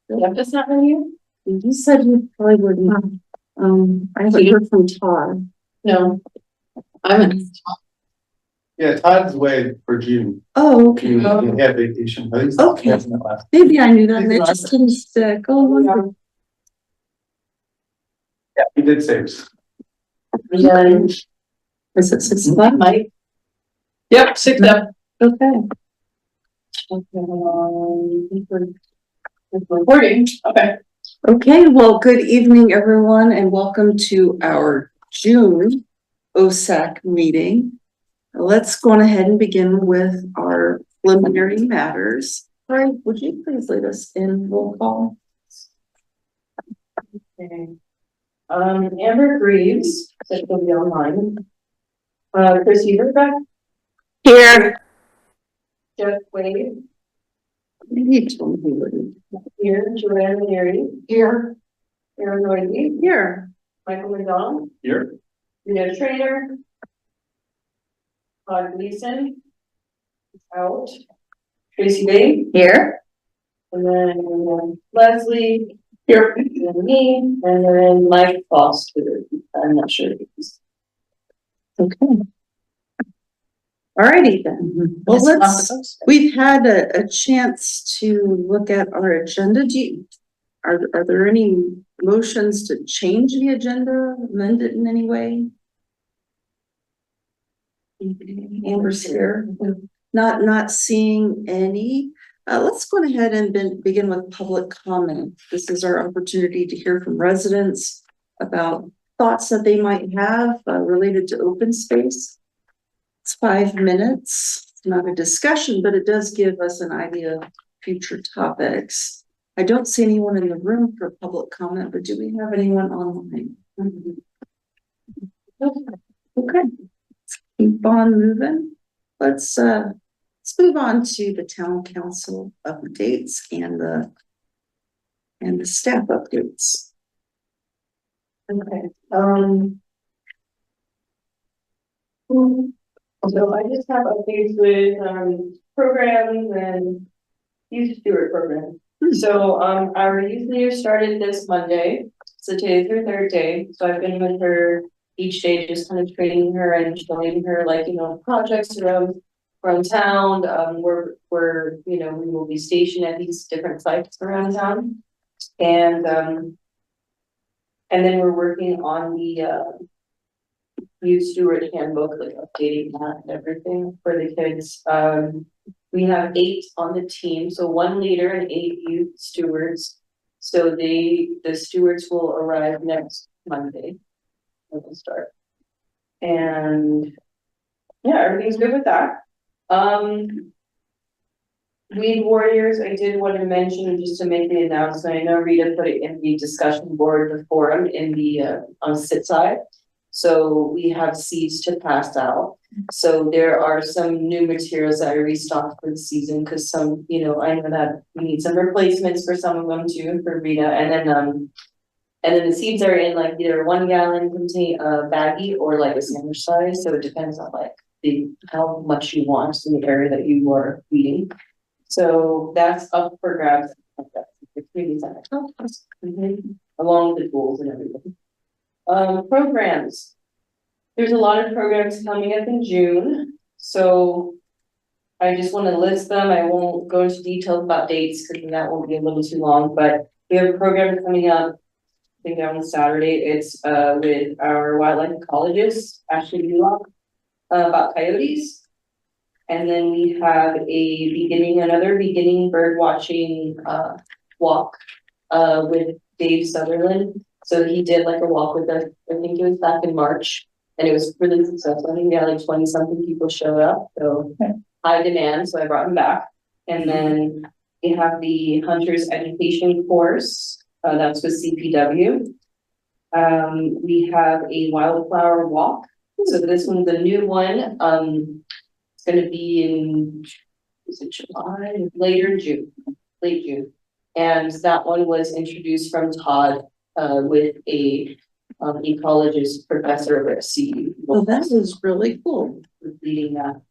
Yep, that's not from you? You said you probably wouldn't. I haven't heard from Todd. No. I'm in. Yeah, Todd's away for June. Oh, okay. He had vacation, but he's Okay. passing it last. Maybe I knew that. And it just didn't stick. Oh, Yeah. Yeah, he did say. is it 6 o'clock? Mike. Yep, 6 up. Okay. Recording, okay. Okay, well, good evening, everyone, and welcome to our June OSAC meeting. Let's go on ahead and begin with our preliminary matters. All right, would you please lead us in roll call? Okay. Amber Greaves, that will be online. Chrissy Rebecca. Here. Jeff Wade. You told me you wouldn't. Here, Joanne Leary. Here. Aaron Noisy. Here. Michael McDonald. Here. Rita Trainer. Todd Gleason. Out. Tracy Bay. Here. And then Leslie. Here. And me. And then Mike Foster. I'm not sure if he's. Okay. Alrighty then. Well, we've had a chance to look at our agenda. Are there any motions to change the agenda, amend it in any way? Amber's here. Not seeing any. Let's go ahead and begin with public comment. This is our opportunity to hear from residents about thoughts that they might have related to open space. It's 5 minutes. It's not a discussion, but it does give us an idea of future topics. I don't see anyone in the room for public comment, but do we have anyone online? Okay, let's keep on moving. Let's move on to the town council updates and the staff updates. Okay. So I just have updates with programs and youth steward program. So our youth leader started this Monday. So today's her 3rd day. So I've been with her each day, just kind of training her and showing her, like, projects around town. We're we will be stationed at these different sites around town. And then we're working on the youth steward handbook, like updating that and everything for the kids. We have 8 on the team, so 1 leader and 8 youth stewards. So the stewards will arrive next Monday. We'll start. And yeah, everything's good with that. Weed Warriors, I did want to mention just to make the announcement. I know Rita put it in the discussion board, the forum in the on sit side. So we have seeds to pass out. So there are some new materials that I restocked for the season because some, I know that we need some replacements for some of them too for Rita. And then the seeds are in like either 1 gallon baggie or like a sandwich size. So it depends on like how much you want in the area that you are feeding. So that's up for grabs. It's really along with the tools and everything. Programs. There's a lot of programs coming up in June. So I just want to list them. I won't go into details about dates because that will be a little too long, but we have a program coming up, I think on Saturday. It's with our wildlife ecologist, Ashley Bulock, about coyotes. And then we have another beginning bird watching walk with Dave Sutherland. So he did like a walk with us, I think it was back in March, and it was really successful. I think we had like 20 something people showed up, so high demand, so I brought him back. And then we have the Hunters Education course, that's with CPW. We have a wildflower walk. So this one's a new one. It's gonna be in, is it July? Late June. And that one was introduced from Todd with a ecologist professor at CU. Well, that is really cool. Leading that.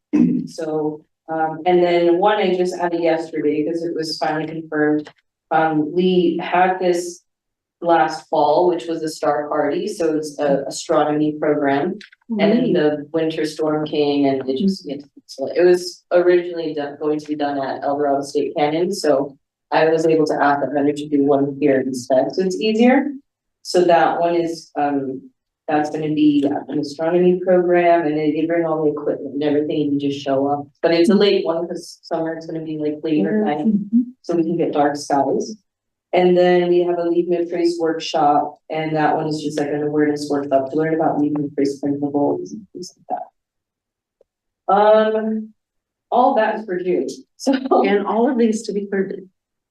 So, and then one I just added yesterday because it was finally confirmed. We had this last fall, which was a star party, so it's a astronomy program. And then the winter storm came and it just, it was originally going to be done at El Dorado State Canyon, so I was able to ask the vendor to do one here instead, so it's easier. So that one is, that's gonna be an astronomy program, and they bring all the equipment and everything, and you just show up. But it's a late one, because summer it's gonna be like later night, so we can get dark skies. And then we have a Leave No Trace workshop, and that one is just like an awareness workshop to learn about Leave No Trace principles and things like that. All that is for June, so. And all of these, to be clear,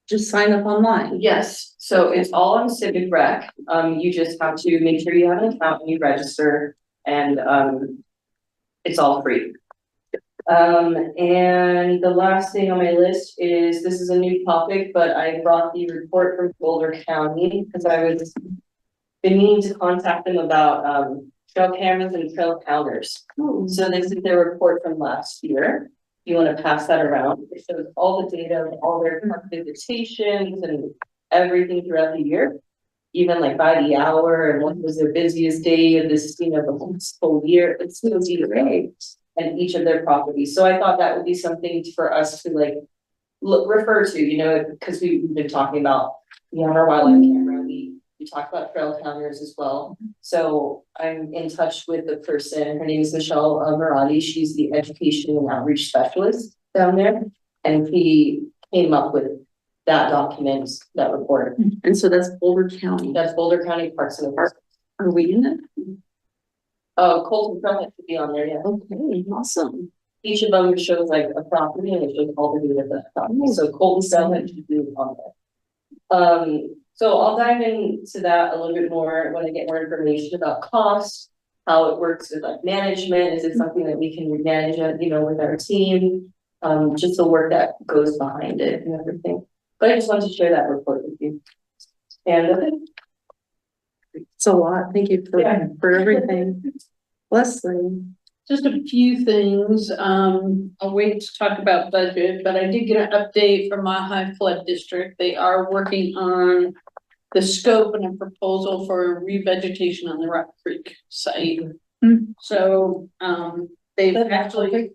just sign up online. Yes, so it's all on Civic Rec. You just have to make sure you have an account and you register, and it's all free. And the last thing on my list is, this is a new topic, but I brought the report from Boulder County because I was been meaning to contact them about trail cameras and trail counters. So this is their report from last year. You want to pass that around. It shows all the data of all their park visitations and everything throughout the year, even like by the hour, and what was their busiest day of this, the whole year. It's so great. And each of their properties. So I thought that would be something for us to like refer to, because we've been talking about our wildlife camera. We talked about trail counters as well. So I'm in touch with the person. Her name is Michelle Marati. She's the education and outreach specialist down there, and he came up with that document, that report. And so that's Boulder County. That's Boulder County Parks and Parks. Are we in it? Oh, Colton Trailhead should be on there, yeah. Okay, awesome. Each of them shows like a property, and it shows all the data of that property. So Colton Trailhead should be on there. So I'll dive into that a little bit more when I get more information about cost, how it works with like management. Is it something that we can manage, with our team? Just the work that goes behind it and everything. But I just wanted to share that report with you. And it's a lot. Thank you for everything. Leslie. Just a few things. I'll wait to talk about budget, but I did get an update from my high flood district. They are working on the scope and a proposal for revegetation on the Rock Creek site. So, they've actually.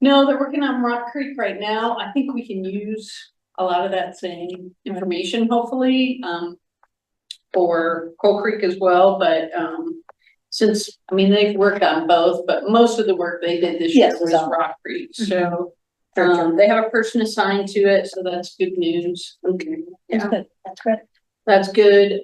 No, they're working on Rock Creek right now. I think we can use a lot of that same information, hopefully, for Coal Creek as well, but, since, they've worked on both, but most of the work they did this year was Rock Creek, so. They have a person assigned to it, so that's good news. Okay. Yeah, that's good. That's good.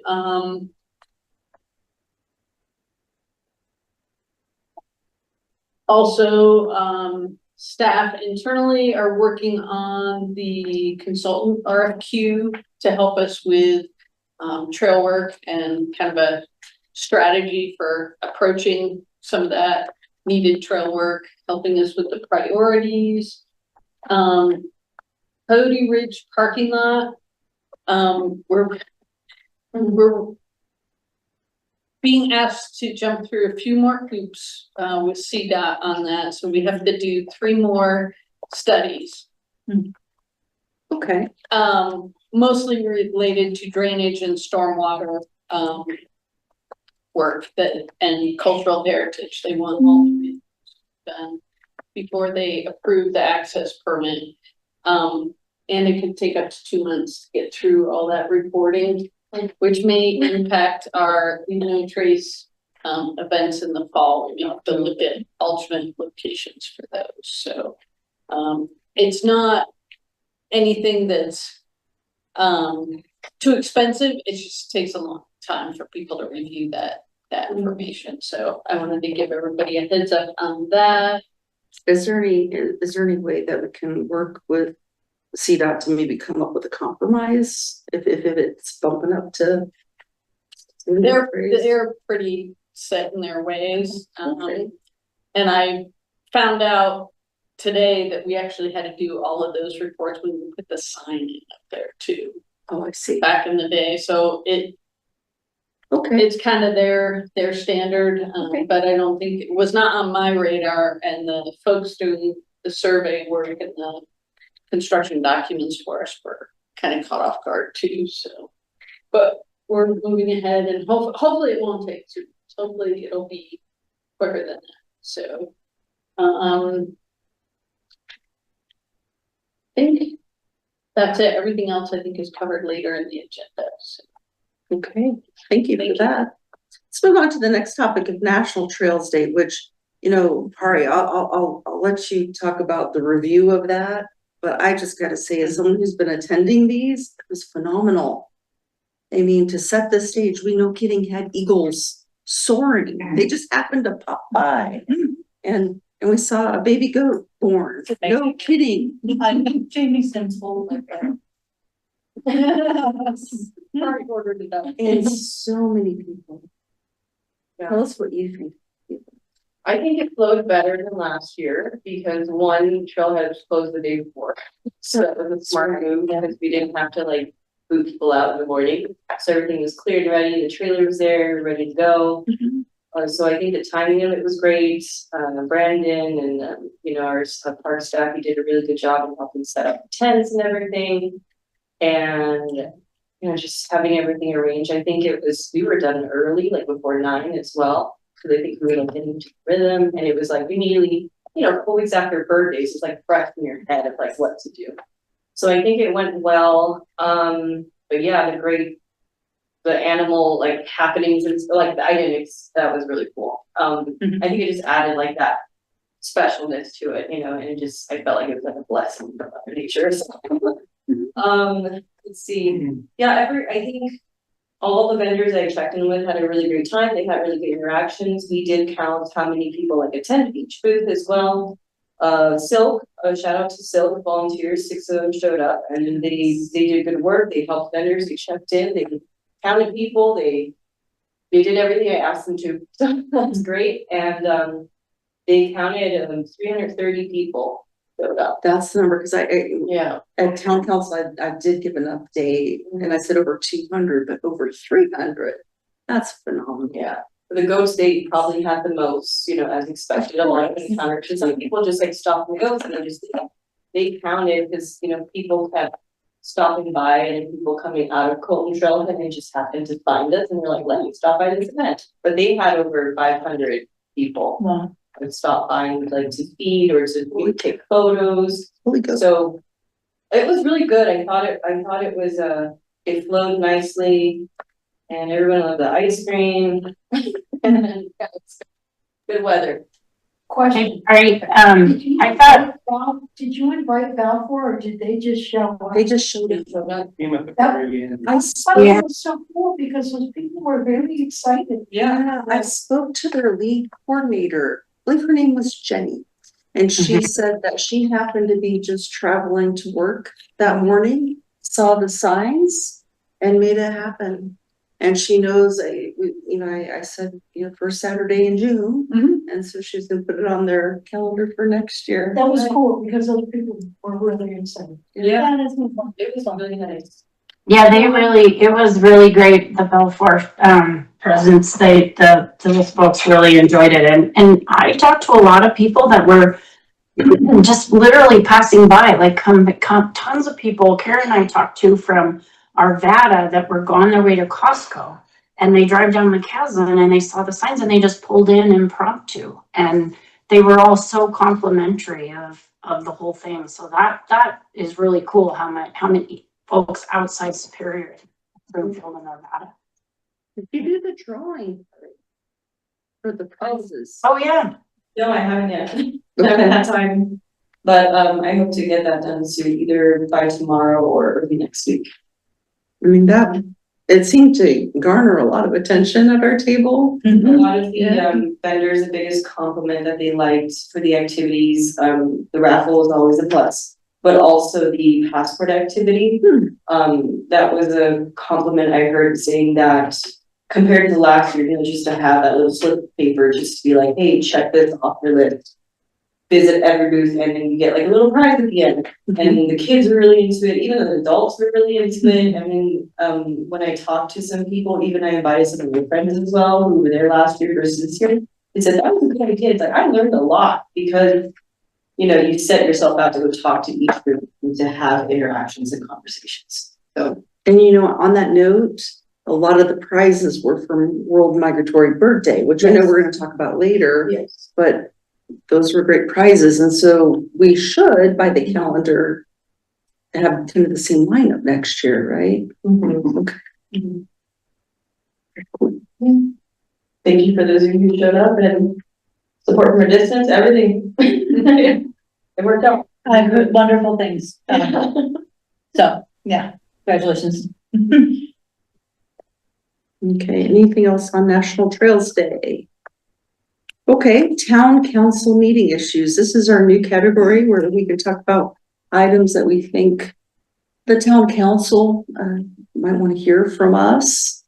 Also, staff internally are working on the consultant RFQ to help us with trail work and kind of a strategy for approaching some of that needed trail work, helping us with the priorities. Cody Ridge parking lot. We're being asked to jump through a few more hoops with CDOT on that, so we have to do 3 more studies. Okay. Mostly related to drainage and stormwater work and cultural heritage. They want all done before they approve the access permit. And it could take up to 2 months to get through all that reporting, which may impact our trace events in the fall. We have to look at alternate locations for those. So it's not anything that's too expensive. It just takes a long time for people to review that information. So I wanted to give everybody a heads up on that. Is there any way that we can work with CDOT to maybe come up with a compromise if it's bumping up to? They're pretty set in their ways. Okay. And I found out today that we actually had to do all of those reports when we put the sign in up there too. Oh, I see. Back in the day. So it's kind of their standard, but I don't think it was not on my radar, and the folks doing the survey work and the construction documents for us were kind of caught off guard too, so. But we're moving ahead and hopefully it won't take 2 months. Hopefully it'll be quicker than that, so. I think that's it. Everything else I think is covered later in the agenda, so. Okay, thank you for that. Let's move on to the next topic of National Trails Day, which, you know, Pari, I'll let you talk about the review of that. But I just gotta say, as someone who's been attending these, it was phenomenal. I mean, to set the stage, we no kidding had eagles soaring. They just happened to pop by. And we saw a baby goat born. No kidding. Jamie's full like that. Already ordered it up. And so many people. Yeah. Tell us what you think. I think it flowed better than last year because one trailhead was closed the day before. So that was a smart move because we didn't have to like boot people out in the morning. So everything was cleared and ready. The trailer was there, ready to go. So I think the timing of it was great. Brandon and, you know, our park staff, he did a really good job of helping set up the tents and everything. And, you know, just having everything arranged. I think we were done early, like before 9 as well. Cause I think we were like getting into rhythm and it was like immediately, you know, a couple weeks after birthdays, it's like fresh in your head of like what to do. So I think it went well. But yeah, the animal like happenings and like that was really cool. I think it just added like that specialness to it, you know, and it just, I felt like it was like a blessing from Mother Nature. So, let's see. Yeah, I think all the vendors I checked in with had a really great time. They had really good interactions. We did count how many people like attended each booth as well. Silk, shout out to Silk volunteers, 6 of them showed up and they did good work. They helped vendors, they checked in, they counted people, they did everything I asked them to. So that's great. And they counted 330 people showed up. That's the number, because Yeah. at town council, I did give an update and I said over 200, but over 300. That's phenomenal. Yeah. The goats, they probably had the most, you know, as expected. A lot of encounters. Some people just like stopped the goats and they counted because, you know, people kept stopping by and people coming out of Colton Trail and they just happened to find us and they're like, let me stop by this event. But they had over 500 people. Wow. Would stop by and like to feed or to take photos. Holy God. So it was really good. I thought it was it flowed nicely and everyone loved the ice cream. And it's good weather. Question. Right, I thought. Did you invite Balfour or did they just show up? They just showed it. Came at the very end. I thought it was so cool because those people were very excited. Yeah, I spoke to their lead coordinator. I believe her name was Jenny. And she said that she happened to be just traveling to work that morning, saw the signs and made it happen. And she knows, I said, you know, first Saturday in June. And so she's gonna put it on their calendar for next year. That was cool because those people were really excited. Yeah. That's fun. It was really nice. Yeah, it was really great, the Balfour presence. Those folks really enjoyed it. And I talked to a lot of people that were just literally passing by, like come tons of people. Karen and I talked to from Arvada that were on their way to Costco, and they drive down the chasm and they saw the signs and they just pulled in impromptu, and they were all so complimentary of the whole thing. So that is really cool how many folks outside Superior Springfield and Arvada. Did you do the drawing for the prizes? Oh yeah. No, I haven't yet. I haven't had time. But I hope to get that done soon, either by tomorrow or early next week. I mean, it seemed to garner a lot of attention at our table. A lot of the vendors, the biggest compliment that they liked for the activities, the raffle is always a plus, but also the passport activity. That was a compliment I heard, saying that compared to last year, you know, just to have that little slip of paper, just to be like, hey, check this off your list. Visit every booth and then you get like a little prize at the end. And the kids were really into it, even the adults were really into it. I mean, when I talked to some people, even I invited some of my friends as well who were there last year versus this year, they said that was a good idea. It's like I learned a lot because you know, you set yourself out to go talk to each group and to have interactions and conversations. So, And you know, on that note, a lot of the prizes were from World Migratory Bird Day, which I know Yes. we're gonna talk about later, yes. but those were great prizes, and so we should, by the calendar, have kind of the same lineup next year, right? Mhm. Okay. Thank you for those of you who showed up and support from a distance, everything. It worked out. I heard wonderful things. So, yeah, congratulations. Okay, anything else on National Trails Day? Okay, town council meeting issues. This is our new category where we can talk about items that we think the town council might want to hear from us.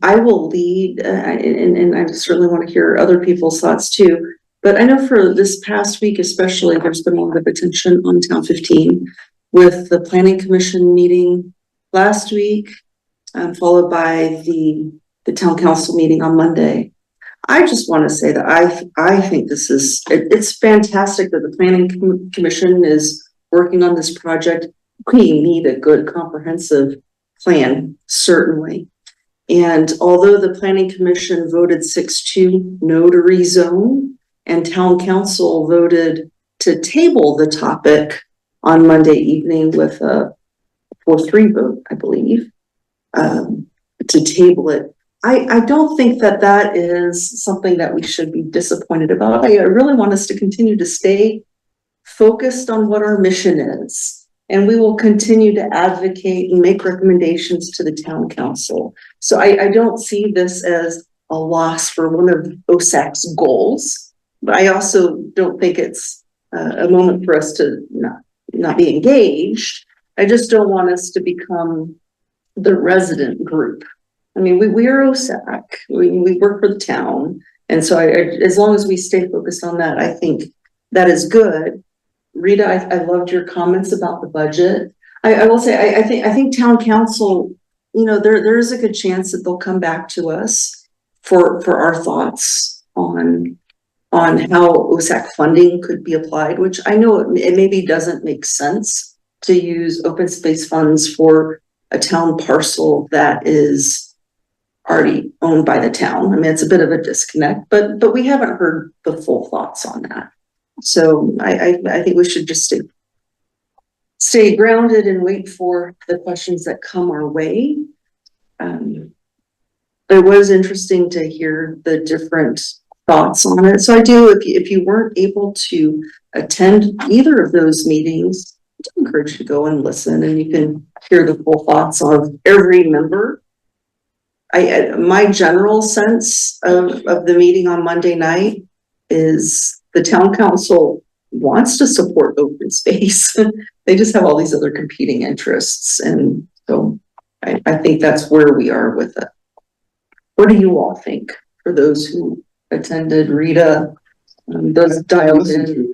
I will lead, and I certainly want to hear other people's thoughts too. But I know for this past week especially, there's been a lot of attention on Town 15 with the Planning Commission meeting last week, followed by the town council meeting on Monday. I just want to say that I think this is, it's fantastic that the Planning Commission is working on this project. We need a good comprehensive plan, certainly. And although the Planning Commission voted 6-2 no to rezone, and Town Council voted to table the topic on Monday evening with a 4-3 vote, I believe, to table it. I don't think that that is something that we should be disappointed about. I really want us to continue to stay focused on what our mission is. And we will continue to advocate and make recommendations to the town council. So I don't see this as a loss for one of OSAC's goals, but I also don't think it's a moment for us to not be engaged. I just don't want us to become the resident group. I mean, we are OSAC, we work for the town. And so as long as we stay focused on that, I think that is good. Rita, I loved your comments about the budget. I will say, I think town council, you know, there is a good chance that they'll come back to us for our thoughts on how OSAC funding could be applied, which I know it maybe doesn't make sense to use open space funds for a town parcel that is already owned by the town. I mean, it's a bit of a disconnect, but we haven't heard the full thoughts on that. So I think we should just stay grounded and wait for the questions that come our way. It was interesting to hear the different thoughts on it. So I do, if you weren't able to attend either of those meetings, I encourage you to go and listen, and you can hear the full thoughts of every member. My general sense of the meeting on Monday night is the town council wants to support open space. They just have all these other competing interests. And so I think that's where we are with it. What do you all think, for those who attended? Rita, those dialed in?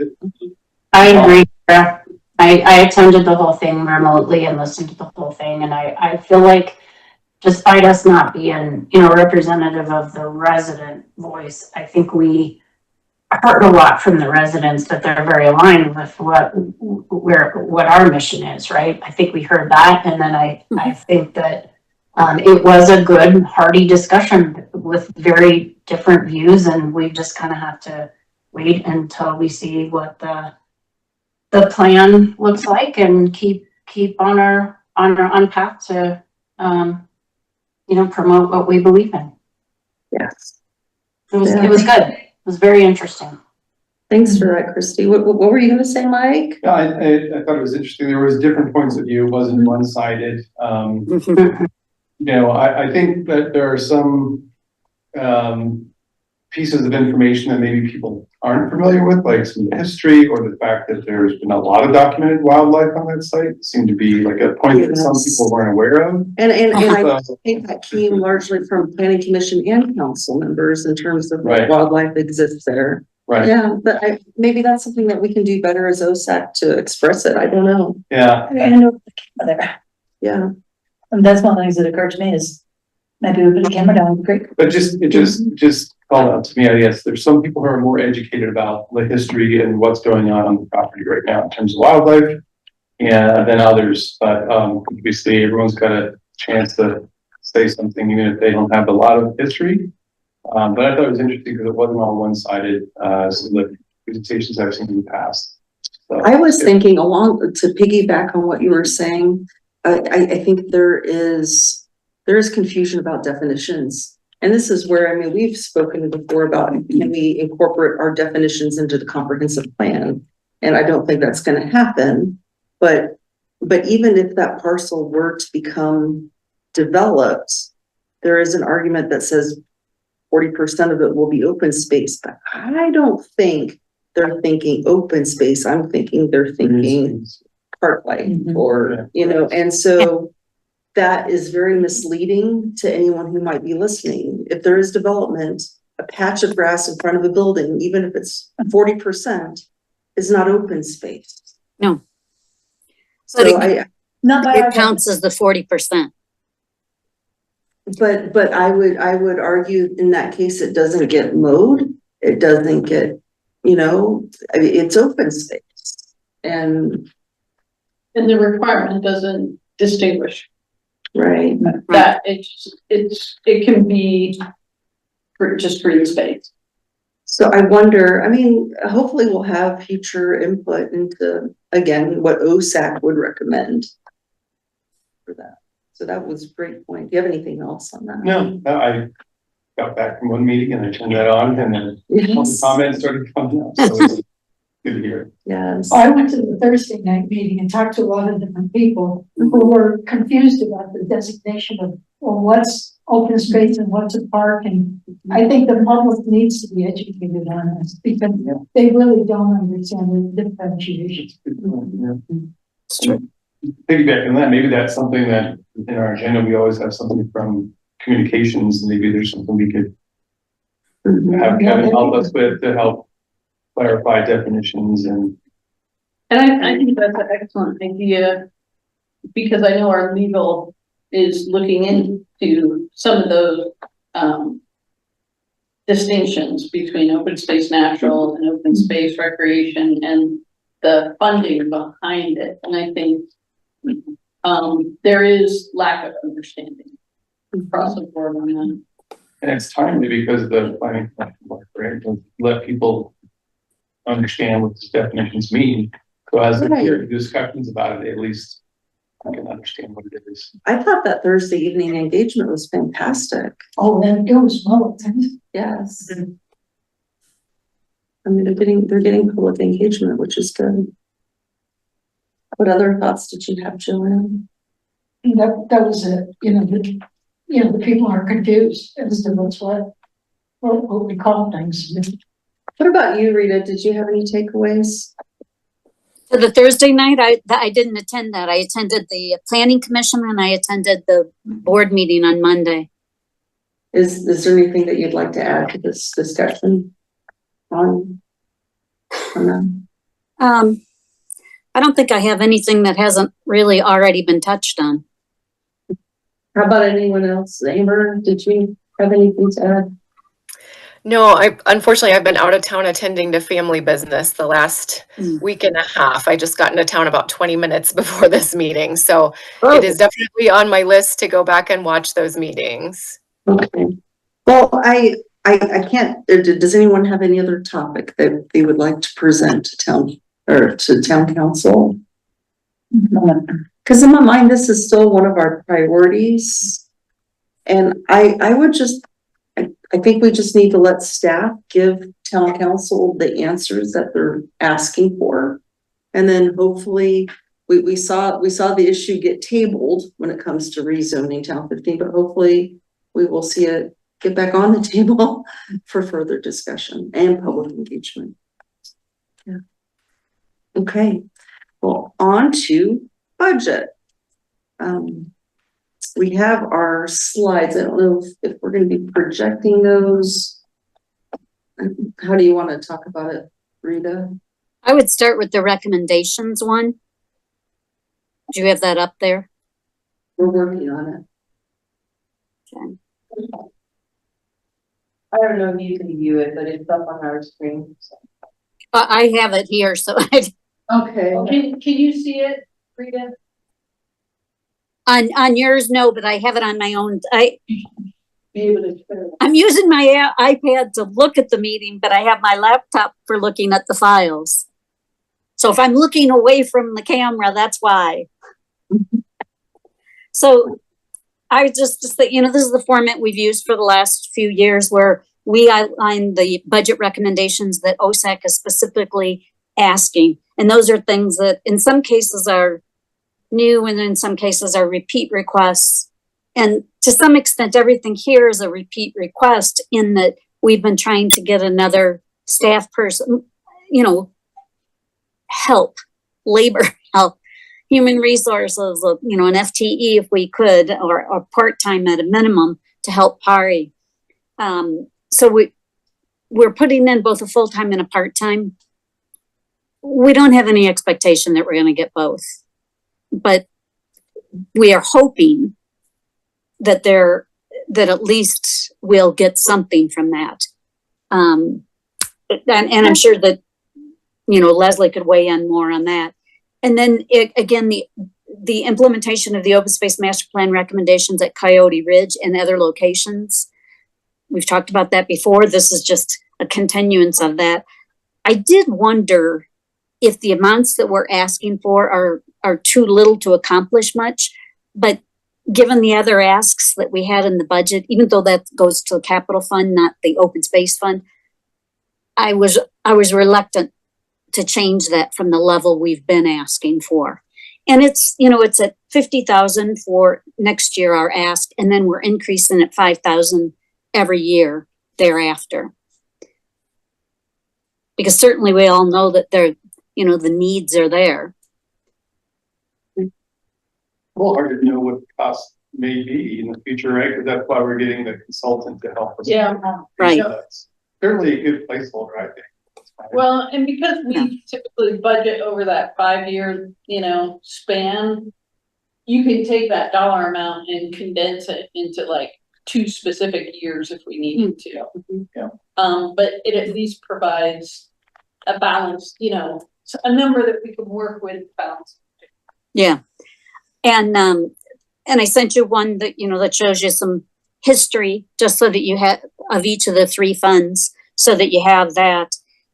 I agree. Sarah. I attended the whole thing remotely and listened to the whole thing, and I feel like, despite us not being, you know, representative of the resident voice, I think we heard a lot from the residents that they're very aligned with what our mission is, right? I think we heard that, and then I think that it was a good, hearty discussion with very different views, and we just kind of have to wait until we see what the plan looks like, and keep on our path to you know, promote what we believe in. Yes. It was good. It was very interesting. Thanks for that, Christy. What were you going to say, Mike? Yeah, I thought it was interesting. There was different points of view. It wasn't one-sided. You know, I think that there are some pieces of information that maybe people aren't familiar with, like some history, or the fact that there's been a lot of documented wildlife on that site. Seemed to be like a point that some people weren't aware of. And I think that came largely from planning commission and council members in terms of what wildlife exists there. Right. Yeah, but maybe that's something that we can do better as OSAC to express it. I don't know. Yeah. I know the camera there. Yeah. And that's one of the things that occurred to me is maybe we put a camera down. Great. But it just called out to me, I guess, there's some people who are more educated about the history and what's going on the property right now in terms of wildlife. And than others, but obviously everyone's got a chance to say something even if they don't have a lot of history. But I thought it was interesting because it wasn't all one-sided, so the presentations I've seen in the past. So, I was thinking along to piggyback on what you were saying, I think there is confusion about definitions. And this is where, I mean, we've spoken before about can we incorporate our definitions into the comprehensive plan? And I don't think that's going to happen. But even if that parcel were to become developed, there is an argument that says 40% of it will be open space. But I don't think they're thinking open space. I'm thinking they're thinking park-like or, you know, and so that is very misleading to anyone who might be listening. If there is development, a patch of grass in front of a building, even if it's 40%, is not open space. No. So It counts as the 40%. But I would argue in that case, it doesn't get mowed. It doesn't get, you know, I mean, it's open space. And the requirement doesn't distinguish right. that it can be just green space. So I wonder, I mean, hopefully we'll have future input into, again, what OSAC would recommend for that. So that was a great point. Do you have anything else on that? No, I got back from one meeting and I turned that on and then all the comments started coming up. So it's good to hear. Yes. I went to the Thursday night meeting and talked to a lot of different people who were confused about the designation of, well, what's open space and what's a park. And I think the public needs to be educated on this because they really don't understand the differentiation. It's true. Piggyback on that, maybe that's something that in our agenda, we always have something from communications. Maybe there's something we could have Kevin help us with to help clarify definitions and I think that's an excellent idea because I know our legal is looking into some of those distinctions between open space natural and open space recreation and the funding behind it. And I think there is lack of understanding across the board on that. And it's timely because the planning right to let people understand what these definitions mean. So as they hear discussions about it, at least I can understand what it is. I thought that Thursday evening engagement was fantastic. Oh, then it was well. Yes. I mean, they're getting public engagement, which is good. What other thoughts did you have, Joanne? That was it. The people are confused as to what we call things. What about you, Rita? Did you have any takeaways? For the Thursday night, I didn't attend that. I attended the planning commission and I attended the board meeting on Monday. Is there anything that you'd like to add to this discussion on that? I don't think I have anything that hasn't really already been touched on. How about anyone else? Amber, did you have anything to add? No, unfortunately I've been out of town attending to family business the last week and a half. I just got into town about 20 minutes before this meeting. So it is definitely on my list to go back and watch those meetings. Okay. Well, I can't, does anyone have any other topic that they would like to present to town council? Because in my mind, this is still one of our priorities. And I think we just need to let staff give town council the answers that they're asking for. And then hopefully we saw the issue get tabled when it comes to rezoning town 15, but hopefully we will see it get back on the table for further discussion and public engagement. Yeah. Okay. Well, on to budget. We have our slides. I don't know if we're going to be projecting those. How do you want to talk about it, Rita? I would start with the recommendations one. Do you have that up there? We're working on it. Okay. I don't know if you can view it, but it's up on our screen. So. I have it here, so Okay. Can you see it, Rita? on yours, no, but I have it on my own. Be able to share it. I'm using my iPad to look at the meeting, but I have my laptop for looking at the files. So if I'm looking away from the camera, that's why. So I just think, this is the format we've used for the last few years where we outline the budget recommendations that OSAC is specifically asking. And those are things that in some cases are new and in some cases are repeat requests. And to some extent, everything here is a repeat request in that we've been trying to get another staff person, help, labor help, human resources, an FTE if we could, or part-time at a minimum to help Pari. So we're putting in both a full-time and a part-time. We don't have any expectation that we're going to get both, but we are hoping that at least we'll get something from that. And I'm sure that, Leslie could weigh in more on that. And then again, the implementation of the open space master plan recommendations at Coyote Ridge and other locations. We've talked about that before. This is just a continuance of that. I did wonder if the amounts that we're asking for are too little to accomplish much, but given the other asks that we had in the budget, even though that goes to the capital fund, not the open space fund, I was reluctant to change that from the level we've been asking for. And it's at 50,000 for next year, our ask, and then we're increasing at 5,000 every year thereafter. Because certainly we all know that the needs are there. Well, hard to know what the cost may be in the future, right? Because that's why we're getting the consultant to help us. Yeah. Right. That's certainly a good placeholder, I think. Well, and because we typically budget over that 5-year, span, you can take that dollar amount and condense it into like 2 specific years if we needed to. Yeah. But it at least provides a balance, a number that we can work with balance. Yeah. And I sent you one that, that shows you some history just so that you have of each of the 3 funds so that you have that.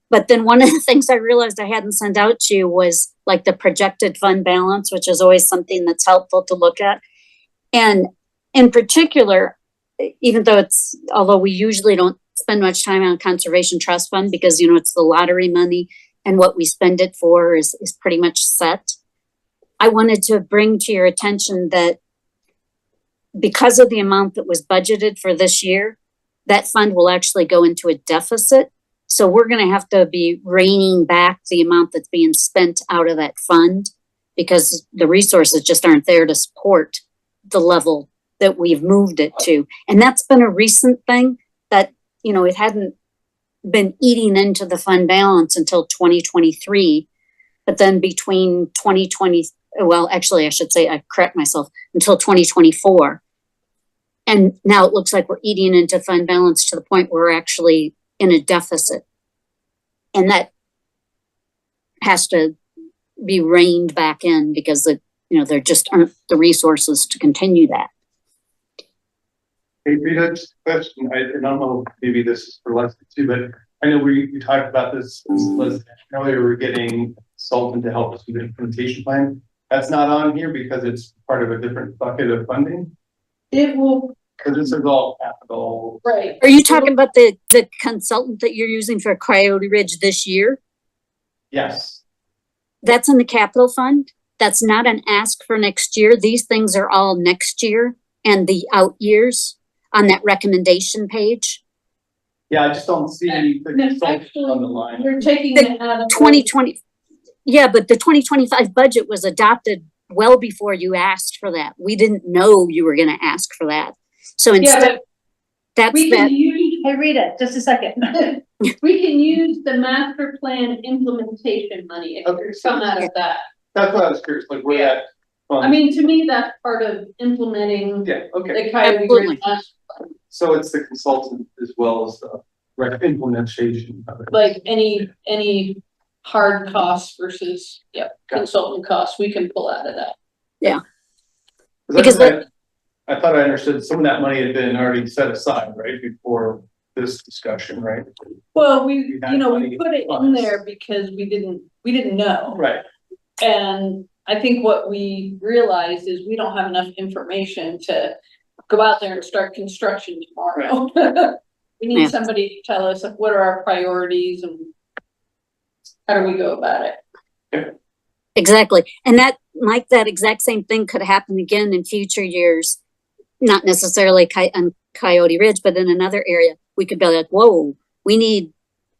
But then one of the things I realized I hadn't sent out to you was like the projected fund balance, which is always something that's helpful to look at. And in particular, although we usually don't spend much time on conservation trust fund because, it's the lottery money and what we spend it for is pretty much set. I wanted to bring to your attention that because of the amount that was budgeted for this year, that fund will actually go into a deficit. So we're going to have to be reining back the amount that's being spent out of that fund because the resources just aren't there to support the level that we've moved it to. And that's been a recent thing that, it hadn't been eating into the fund balance until 2023. But then between 2020, well, actually, I should say, I correct myself, until 2024. And now it looks like we're eating into fund balance to the point where we're actually in a deficit. And that has to be reined back in because there just aren't the resources to continue that. Hey, Rita, just a question. I don't know, maybe this is for Leslie too, but I know we talked about this earlier. We're getting a consultant to help us with the implementation plan. That's not on here because it's part of a different bucket of funding. It will. Because this is all capital. Right. Are you talking about the consultant that you're using for Coyote Ridge this year? Yes. That's in the capital fund. That's not an ask for next year. These things are all next year and the out years on that recommendation page. Yeah, I just don't see the consultant on the line. We're taking The it out of 2020. Yeah, but the 2025 budget was adopted well before you asked for that. We didn't know you were going to ask for that. So instead, we that's can that. use, Hey, Rita, just a second. we can use the master plan implementation money if Okay, it's come out of that. That's what I was curious, like where that. I mean, to me, that's part of implementing Yeah, okay. the Coyote Absolutely. Ridge master plan. So it's the consultant as well as the implementation of it. Like any hard costs versus, consultant costs, we can pull out of that. Because I thought I understood some of that money had been already set aside, right, before this discussion, right? Well, You had we money put it in funds. there because we didn't know. Right. And I think what we realized is we don't have enough information to go out there and start construction tomorrow. We need somebody to tell us like, what are our priorities and how do we go about it? exactly. And that, like that exact same thing could happen again in future years. Not necessarily on Coyote Ridge, but in another area, we could be like, whoa, we need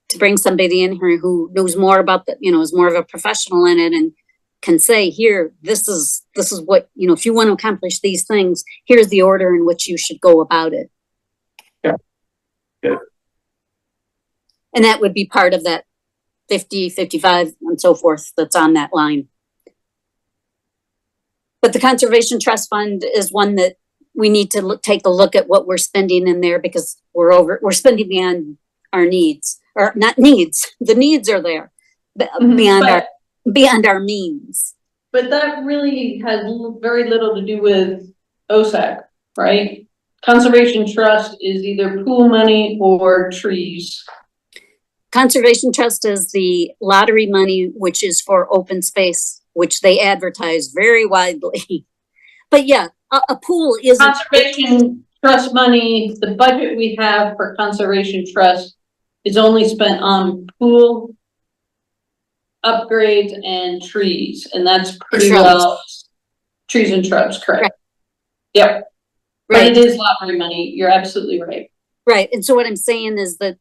to bring somebody in here who knows more about the, is more of a professional in it and can say, here, this is what, if you want to accomplish these things, here's the order in which you should go about it. Yeah. Yeah. And that would be part of that 50, 55 and so forth that's on that line. But the Conservation Trust Fund is one that we need to take a look at what we're spending in there because we're spending beyond our needs, or not needs. The needs are there beyond our means. But that really has very little to do with OSAC, right? Conservation Trust is either pool money or trees. Conservation Trust is the lottery money, which is for open space, which they advertise very widely. But yeah, a pool is Conservation Trust money, the budget we have for Conservation Trust is only spent on pool upgrades and trees, and that's pretty well trees and shrubs, correct? Right. Yep. But it is lottery money. You're absolutely right. Right. And so what I'm saying is that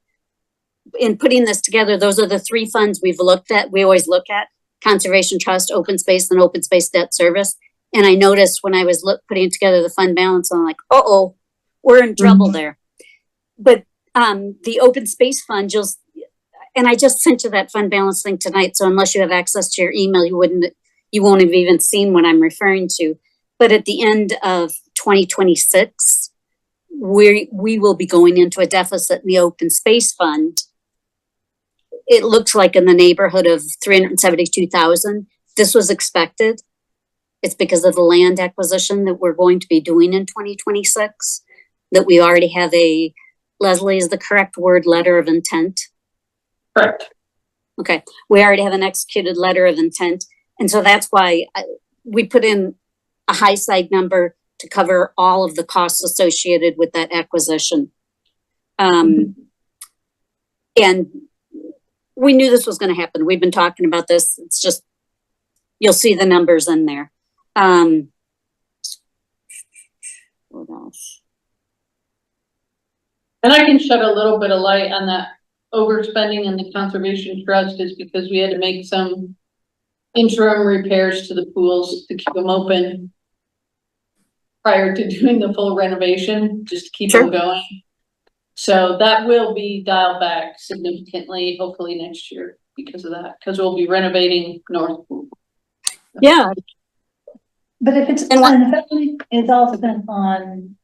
in putting this together, those are the three funds we've looked at. We always look at Conservation Trust, Open Space, and Open Space Debt Service. And I noticed when I was putting together the fund balance, I'm like, uh-oh, we're in trouble there. But the Open Space Fund, and I just sent you that fund balance thing tonight. So unless you have access to your email, you won't have even seen what I'm referring to. But at the end of 2026, we will be going into a deficit in the Open Space Fund. It looks like in the neighborhood of 372,000. This was expected. It's because of the land acquisition that we're going to be doing in 2026, that we already have Leslie, is the correct word, letter of intent? Correct. Okay, we already have an executed letter of intent. And so that's why we put in a high side number to cover all of the costs associated with that acquisition. And we knew this was going to happen. We've been talking about this. It's just, you'll see the numbers in there. What else? And I can shed a little bit of light on that overspending in the Conservation Trust is because we had to make some interim repairs to the pools to keep them open prior to doing the full renovation, just to keep them going. So that will be dialed back significantly, hopefully next year because of that, because we'll be renovating North Pool. Yeah. But if it's all spent on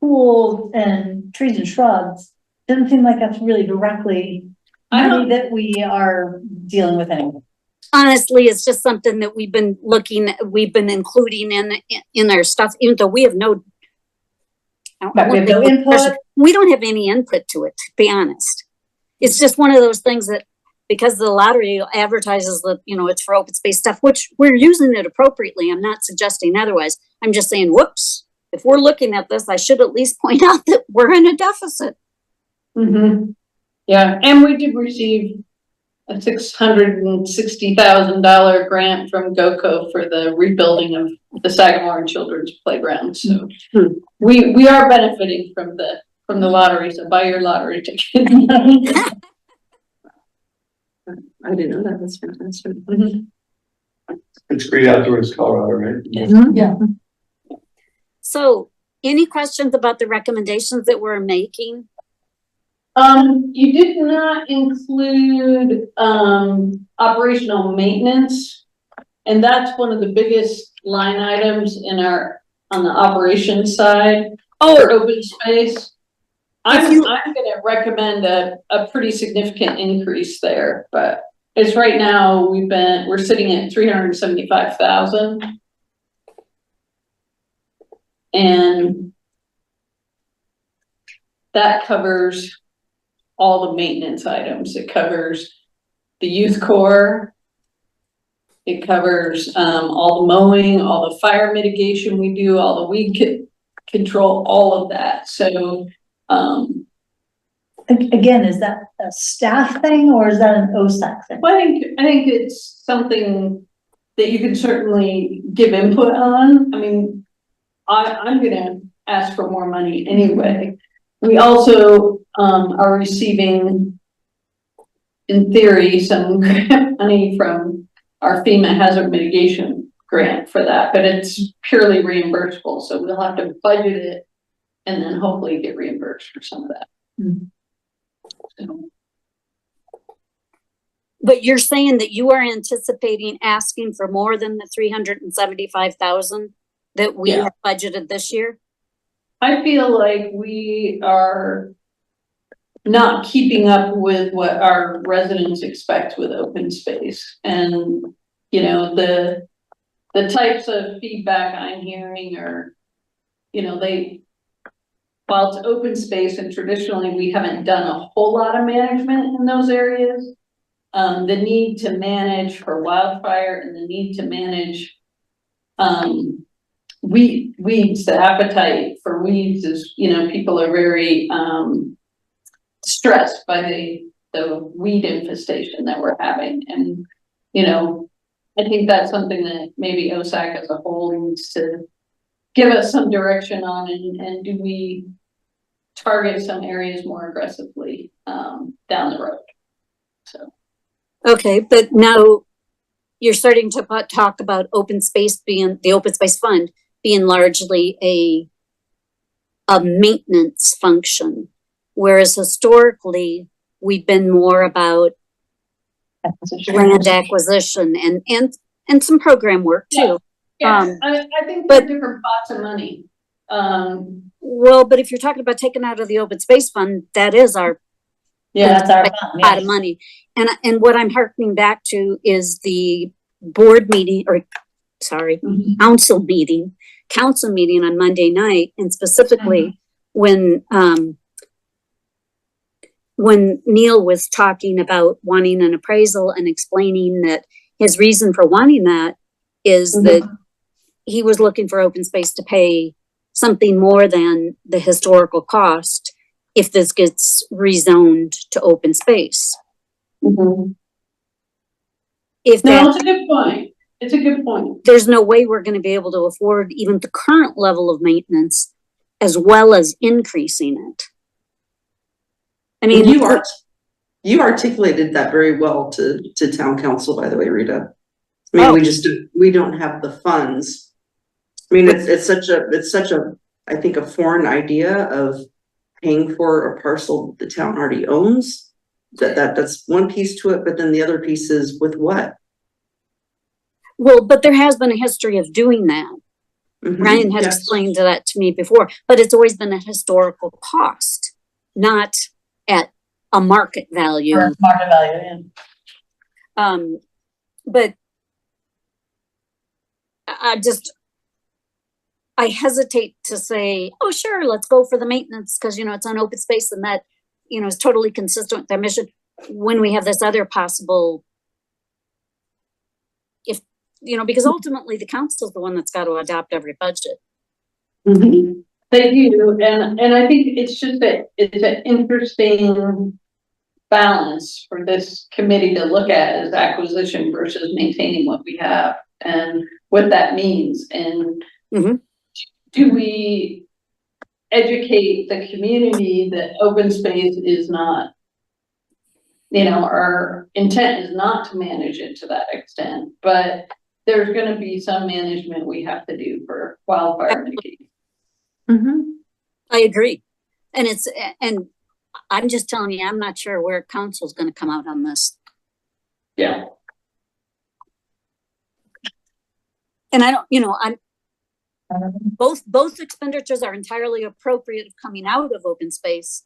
pools and trees and shrubs, doesn't seem like that's really directly money that we are dealing with anymore. Honestly, it's just something that we've been including in our stuff, even though we have no input. We don't have any input to it, to be honest. It's just one of those things that, because the lottery advertises that, it's for open space stuff, which we're using it appropriately. I'm not suggesting otherwise. I'm just saying, whoops, if we're looking at this, I should at least point out that we're in a deficit. Mm-hmm. Yeah, and we did receive a $660,000 grant from GOCO for the rebuilding of the Sagamore and Children's Playground. So we are benefiting from the lottery. So buy your lottery ticket. I didn't know that. That's fantastic. It's great outdoors Colorado, right? Yeah. So any questions about the recommendations that we're making? You did not include operational maintenance, and that's one of the biggest line items on the operations side for open space. I'm gonna recommend a pretty significant increase there, but it's right now, we're sitting at 375,000. And that covers all the maintenance items. It covers the youth corps. It covers all the mowing, all the fire mitigation we do, all the weed control, all of that. So Again, is that a staff thing or is that an OSAC thing? well, I think it's something that you can certainly give input on. I mean, I'm gonna ask for more money anyway. We also are receiving, in theory, some grant money from our FEMA hazard mitigation grant for that, but it's purely reimbursable. So we'll have to budget it and then hopefully get reimbursed for some of that. Mm-hmm. So. But you're saying that you are anticipating asking for more than the 375,000 that we have budgeted this year? I feel like we are not keeping up with what our residents expect with open space. And, you know, the types of feedback I'm hearing are, you know, while it's open space and traditionally we haven't done a whole lot of management in those areas, the need to manage for wildfire and the need to manage weeds, the appetite for weeds is, you know, people are very stressed by the weed infestation that we're having. And, you know, I think that's something that maybe OSAC as a whole needs to give us some direction on, and do we target some areas more aggressively down the road. So. Okay, but now you're starting to talk about open space being, the open space fund being largely a maintenance function, whereas historically we've been more about land acquisition and some program work too. Yeah, I think they're different pots of money. Well, but if you're talking about taking out of the open space fund, that is our that's our pot of money. And what I'm harkening back to is the board meeting, or sorry, council meeting on Monday night, and specifically when Neil was talking about wanting an appraisal and explaining that his reason for wanting that is that he was looking for open space to pay something more than the historical cost if this gets rezoned to open space. If no, it's a good point. It's a good point. There's no way we're going to be able to afford even the current level of maintenance as well as increasing it. I mean, you articulated that very well to town council, by the way, Rita. I mean, we don't have the funds. I mean, it's such a, I think, a foreign idea of paying for a parcel the town already owns. That's one piece to it, but then the other piece is with what? Well, but there has been a history of doing that. Ryan had explained that to me before, but it's always been a historical cost, not at a market value. Market value, yeah. But I hesitate to say, oh, sure, let's go for the maintenance because, you know, it's on open space and that, you know, is totally consistent with their mission when we have this other possible, if, you know, because ultimately the council is the one that's got to adopt every budget. They do, and I think it's just that it's an interesting balance for this committee to look at as acquisition versus maintaining what we have and what that means. And do we educate the community that open space is not, you know, our intent is not to manage it to that extent, but there's going to be some management we have to do for wildfire mitigation. I agree. And I'm just telling you, I'm not sure where council's going to come out on this. Yeah. And I don't, you know, both expenditures are entirely appropriate of coming out of open space.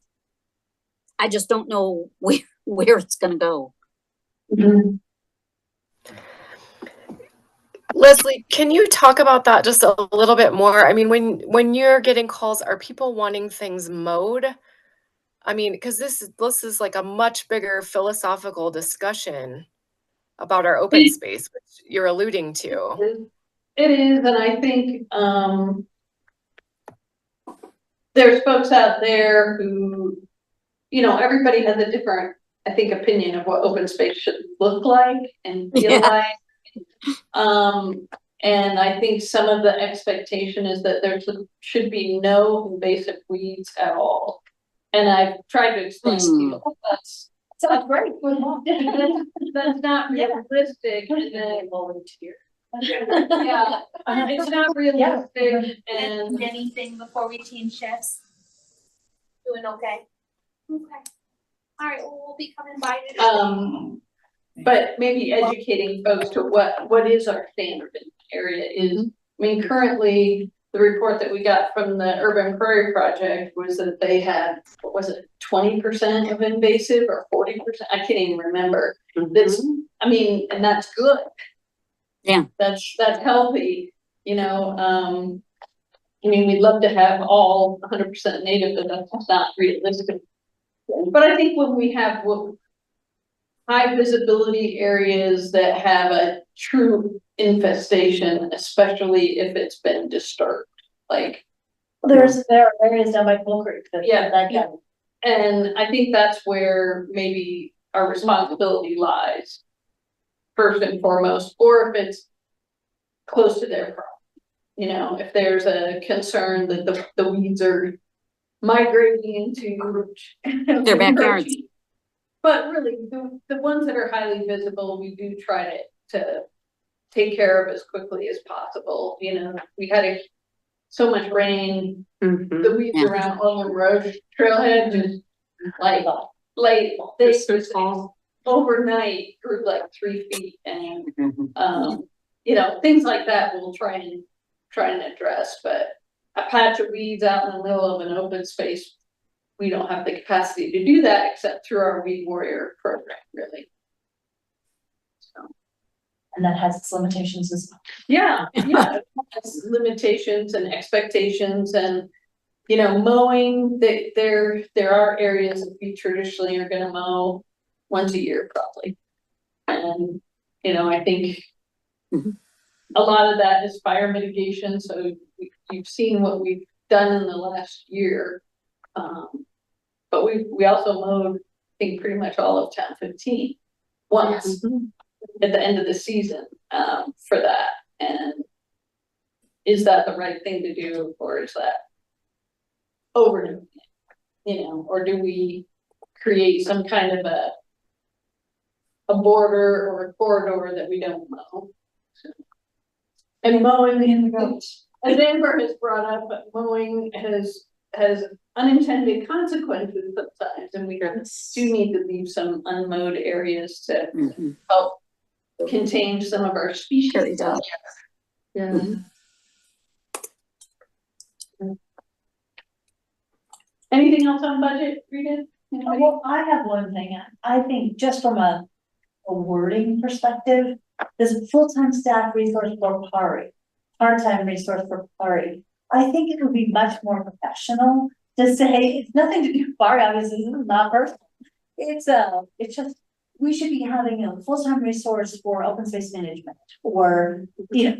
I just don't know where it's gonna go. Leslie, can you talk about that just a little bit more? I mean, when you're getting calls, are people wanting things mowed? I mean, because this is like a much bigger philosophical discussion about our open space, which you're alluding to. It is, and I think, there's folks out there who, everybody has a different, I think, opinion of what open space should look like and feel Yeah. like. And I think some of the expectation is that there should be no invasive weeds at all. And I've tried to explain to people, that's great. That's not realistic. And then volunteer. Yeah, it's not realistic. And anything before we change shifts? Doing okay? Okay. All right, well, we'll be coming by today. But maybe educating folks to what is our standard in the area is, I mean, currently, the report that we got from the Urban Prairie Project was that they had, what was it, 20% of invasive or 40%? I can't even remember. That's, I mean, and that's good. Yeah. That's healthy, I mean, we'd love to have all 100% native, but that's not realistic. But I think when we have high visibility areas that have a true infestation, especially if it's been disturbed, like. There are areas down by Bull Creek that. Yeah. And I think that's where maybe our responsibility lies first and foremost, or if it's close to their property. If there's a concern that the weeds are migrating into Their backyards. But really, the ones that are highly visible, we do try to take care of as quickly as possible. We had so much rain, the weeds around Olin Road Trailhead just like they just overnight grew like 3 feet, and things like that we'll try and address. But a patch of weeds out in the middle of an open space, we don't have the capacity to do that except through our Weed Warrior program, really. So. And that has its limitations as well. Yeah, it has limitations and expectations, and mowing. There are areas that we traditionally are going to mow once a year, probably, and I think a lot of that is fire mitigation. So you've seen what we've done in the last year. But we also mowed, I think, pretty much all of town 15 once at the end of the season for that. And is that the right thing to do, or is that overdoing it? Or do we create some kind of a border or a corridor that we don't mow? And mowing in the goats, as Amber has brought up, mowing has unintended consequences sometimes, and we do need to leave some unmowed areas to help contain some of our species. Yeah. Anything else on budget, Rita? Well, I have one thing. I think just from a wording perspective, there's a full-time staff resource for PARI, part-time resource for PARI. I think it would be much more professional to say it's nothing to do with PARI. Obviously, this is not personal. It's just we should be having a full-time resource for open space management, or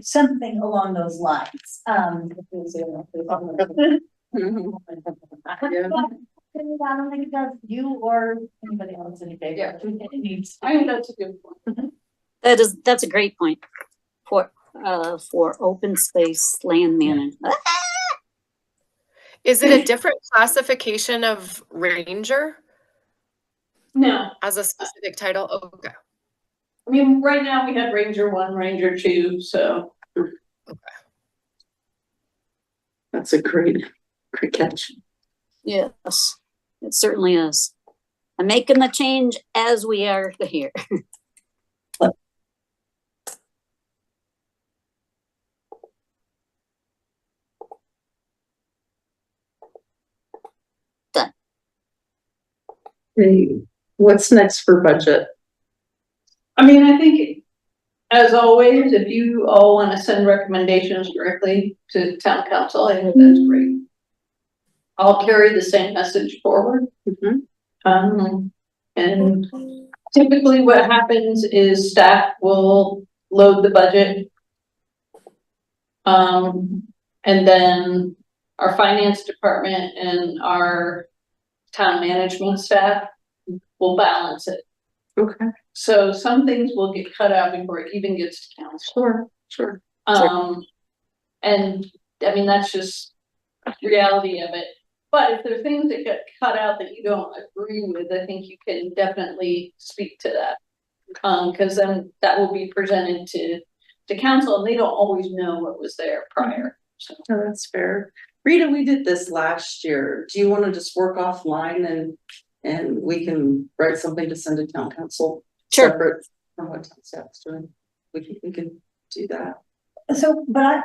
something along those lines. I don't think it does you or anybody else any favor. Yeah. It needs. I think that's a good point. That's a great point for open space land management. Is it a different classification of ranger No, as a specific title? Okay. I mean, right now we have Ranger 1, Ranger 2, so. That's a great catch. Yes, it certainly is. I'm making the change as we are here. Done. Okay, what's next for budget? I mean, I think, as always, if you all wanna send recommendations directly to town council, I think that's great. I'll carry the same message forward. And typically what happens is staff will load the budget. And then our finance department and our town management staff will balance it. Okay, So some things will get cut out before it even gets to council. sure. And I mean, that's just reality of it. But if there are things that get cut out that you don't agree with, I think you can definitely speak to that. Cause then that will be presented to council and they don't always know what was there prior, so. Oh, that's fair. Rita, we did this last year. Do you want to just work offline and we can write something to send to town council? Sure. Separate from what town staff's doing. We can do that. So, but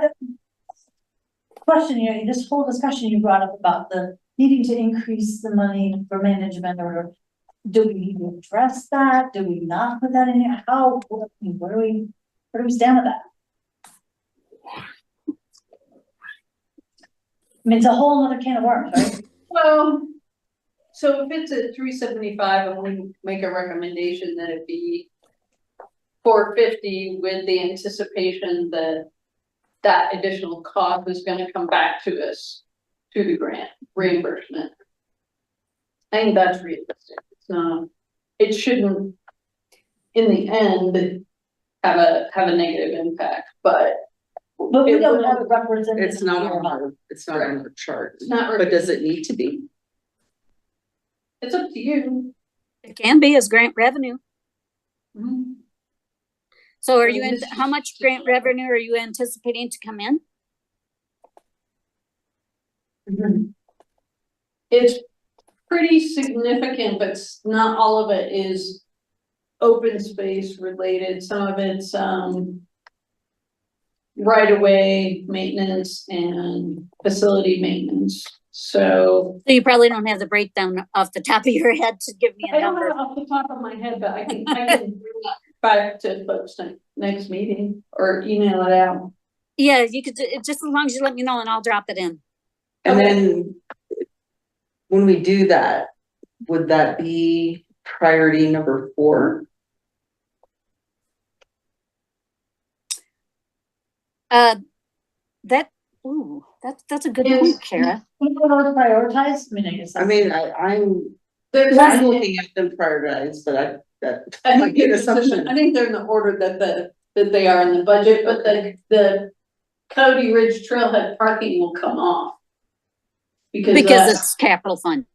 question, you know, this whole discussion you brought up about the needing to increase the money for management, or do we need to address that? Do we not put that in here? How, where do we stand with that? I mean, it's a whole other can of worms, right? Well, so if it's at 375 and we make a recommendation that it be 450 with the anticipation that that additional cost is gonna come back to us through the grant reimbursement. I think that's realistic. It's not, it shouldn't, in the end, have a negative impact, but We don't have it represented. It's not on our chart. it's not, But does it need to be? it's up to you. It can be as grant revenue. Mhm. So are you in, how much grant revenue are you anticipating to come in? It's pretty significant, but not all of it is open space related. Some of it's right of way maintenance and facility maintenance. So So you probably don't have the breakdown off the top of your head to give me I a don't number. know off the top of my head, but I can bring that back to folks next meeting or email it out. Yeah, you could, just as long as you let me know and I'll drop it in. And Okay. then when we do that, would that be priority number 4? That's a good Yes. point, Kara. We don't prioritize, I mean, I guess. I mean, I'm There's, looking at them prioritized, but I I think get it's assumption. I think they're in the order that they are in the budget, but the Cody Ridge Trailhead parking will come off. Because It's capital fund.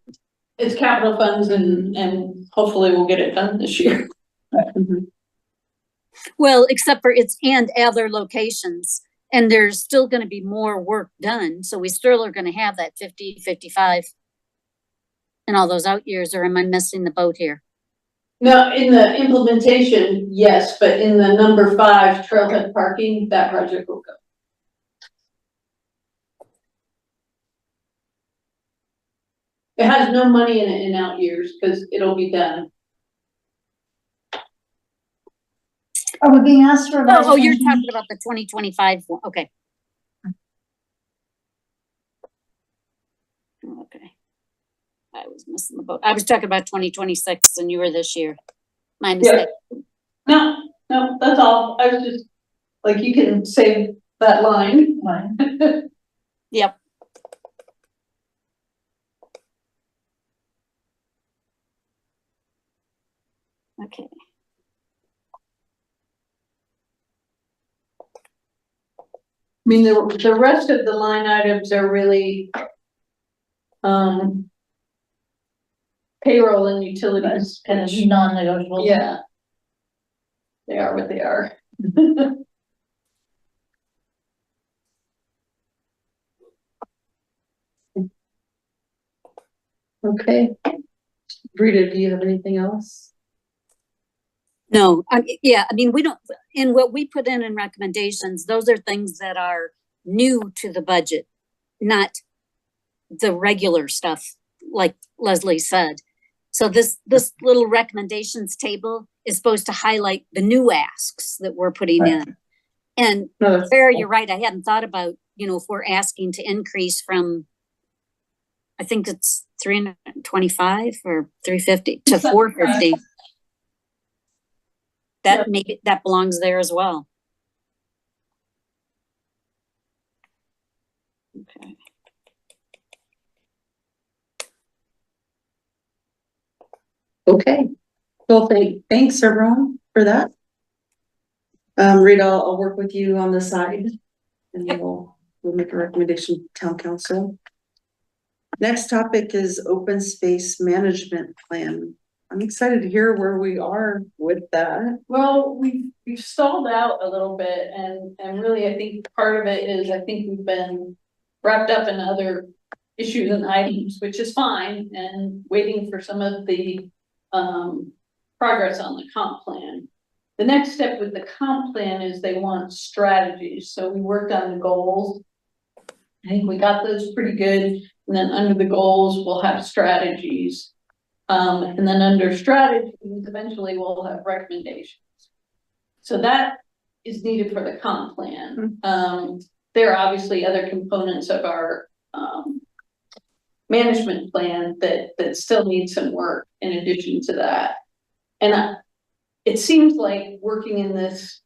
it's capital funds and hopefully we'll get it done this year. Mhm. Well, except for it's and other locations. And there's still gonna be more work done, so we still are gonna have that 50, 55. And all those out years, or am I missing the boat here? No, in the implementation, yes, but in the number 5 trailhead parking, that project will go. It has no money in it in out years because it'll be done. Are we being asked for? Oh, you're talking about the 2025 one, okay. Okay. I was missing the boat. I was talking about 2026 and you were this year. My mistake. No, that's all. I was just, like, you can save that line. Yep. Okay. I mean, the rest of the line items are really payroll and utilities. Kind of non-negotiable. Yeah. They are what they are. Okay. Rita, do you have anything else? No, yeah, I mean, we don't, in what we put in recommendations, those are things that are new to the budget, not the regular stuff, like Leslie said. So this little recommendations table is supposed to highlight the new asks that we're putting in. And No, that's Sarah, cool. you're right. I hadn't thought about, if we're asking to increase from, I think it's 325 or 350 to 450. That maybe that belongs there as well. Okay. Okay, well, thanks everyone for that. Rita, I'll work with you on the side and we'll make a recommendation to town council. Next topic is open space management plan. I'm excited to hear where we are with that. Well, we've stalled out a little bit and really I think part of it is I think we've been wrapped up in other issues and items, which is fine, and waiting for some of the progress on the comp plan. The next step with the comp plan is they want strategies. So we worked on the goals. I think we got those pretty good. And then under the goals, we'll have strategies. And then under strategies, eventually we'll have recommendations. So that is needed for the comp plan. There are obviously other components of our management plan that still need some work in addition to that. And it seems like working in this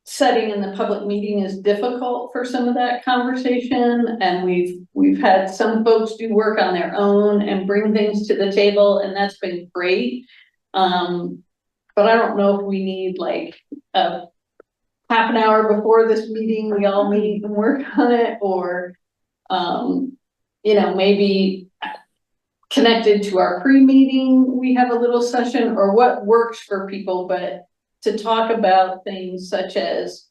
setting in the public meeting is difficult for some of that conversation. And we've had some folks do work on their own and bring things to the table, and that's been great. But I don't know if we need like a half an hour before this meeting, we all meet and work on it, or, maybe connected to our pre-meeting, we have a little session, or what works for people, but to talk about things such as,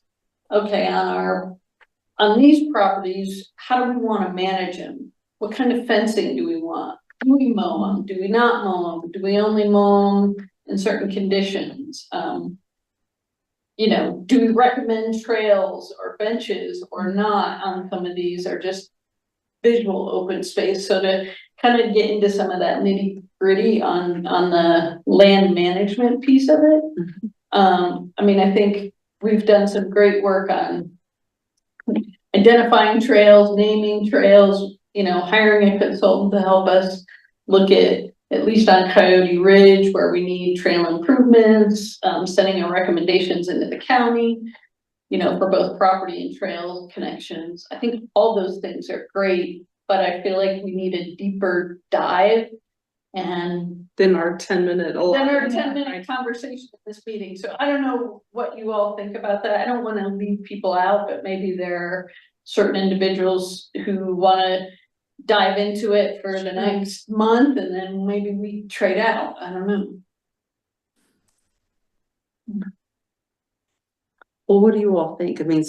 okay, on these properties, how do we want to manage them? What kind of fencing do we want? Do we mow them? Do we not mow them? Do we only mow them in certain conditions? Do we recommend trails or benches or not on some of these, or just visual open space? So to kind of get into some of that nitty gritty on the land management piece of it. I think we've done some great work on identifying trails, naming trails, hiring a consultant to help us look at least on Coyote Ridge, where we need trail improvements, sending our recommendations into the county, for both property and trail connections. I think all those things are great, but I feel like we need a deeper dive and Then our 10-minute conversation in this meeting. So I don't know what you all think about that. I don't want to leave people out, but maybe there are certain individuals who want to dive into it for the next month, and then maybe we trade out. I don't know. Well, what do you all think? We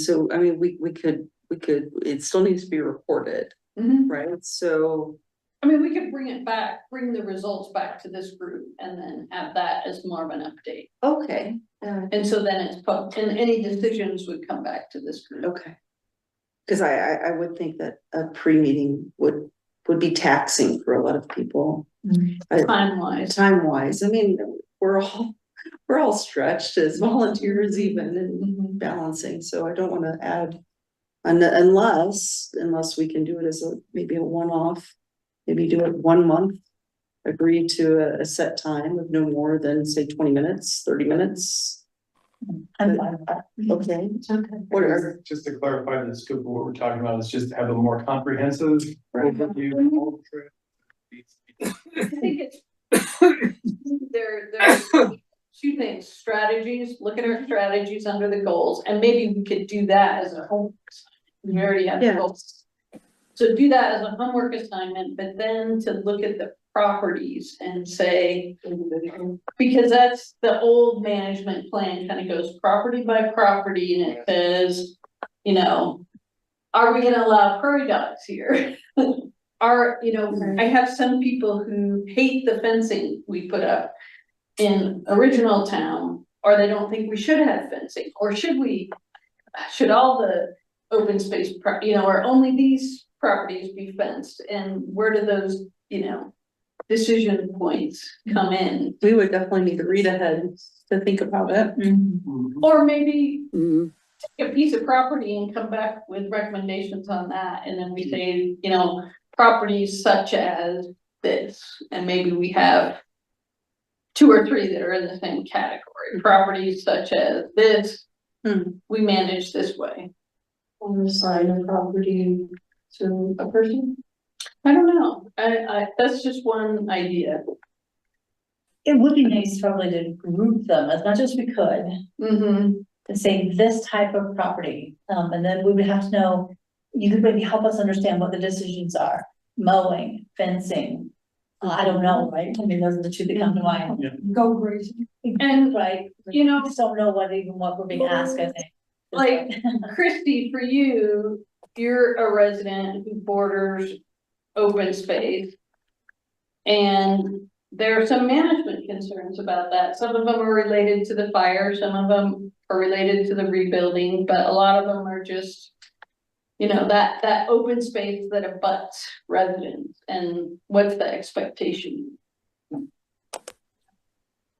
could, it still needs to be reported, right? So. We could bring the results back to this group and then have that as more of an update. Okay. And so then it's and any decisions would come back to this group. Okay. Because I would think that a pre-meeting would be taxing for a lot of people. Time-wise. We're all stretched as volunteers even and balancing. So I don't want to add unless we can do it as maybe a one-off. Maybe do it 1 month, agree to a set time of no more than say 20 minutes, 30 minutes. I'm fine with that. Okay. It's okay. Just to clarify the scope of what we're talking about, is just to have a more comprehensive overview of all the trails. I think there's two things: strategies, look at our strategies under the goals, and maybe we could do that as a homework assignment. We already have goals. So do that as a homework assignment, but then to look at the properties and say, because that's the old management plan, kind of goes property by property, and it says, are we gonna allow prairie dogs here? I have some people who hate the fencing we put up in original town, or they don't think we should have fencing, or should all the open space, or only these properties be fenced, and where do those, decision points come in. We would definitely need to read ahead to think about it. Or maybe Mhm. take a piece of property and come back with recommendations on that, and then we say, you know, properties such as this, and maybe we have 2 or 3 that are in the same category, properties such as this, we manage this way. Or assign a property to a person. I don't know, that's just one idea. It would be nice probably to group them as much as we could, Mm-hmm. to say this type of property. And then we would have to know, you could maybe help us understand what the decisions are, mowing, fencing. I don't know, right? I mean, those are the 2 that come to mind. Go grazing. And, Right, you know, just don't know what we're being asked, I think. like, Christy, for you, you're a resident who borders open space. And there are some management concerns about that. Some of them are related to the fire, some of them are related to the rebuilding, but a lot of them are just, you know, that open space that abuts residents, and what's the expectation?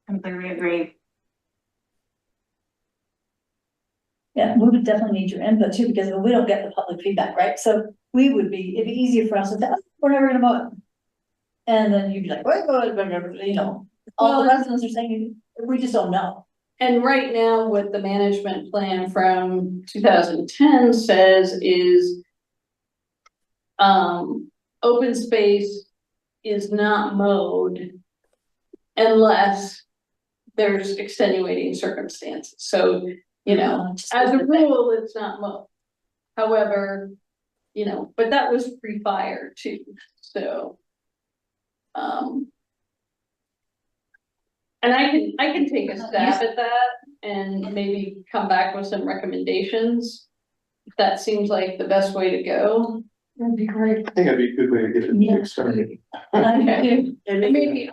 Completely agree. Yeah, we would definitely need your input too, because we don't get the public feedback, right? So it'd be easier for us to say, "Oh, we're never gonna mow it." And then you'd be like, wait, you know, all the residents are saying, we just don't know. And right now, what the management plan from 2010 says is open space is not mowed unless there's extenuating circumstances. So, you know, as a rule, it's not mowed. However, you know, but that was pre-fire too, so. And I can take a stab at that and maybe come back with some recommendations. That seems like the best way to go. That'd be great. I think that'd be a good way to get it started. Okay. And maybe,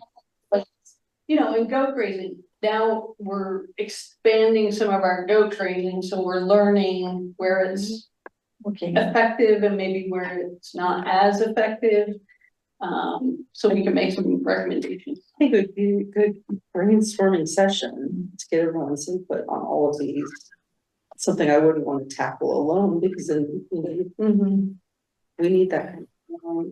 you know, in goat grazing, now we're expanding some of our goat grazing, so we're learning where it's effective and maybe where it's not as effective. So we can make some recommendations. I think it would be a good brainstorming session to get everyone's input on all of these. Something I wouldn't want to tackle alone, because then, you know, we need that kind of,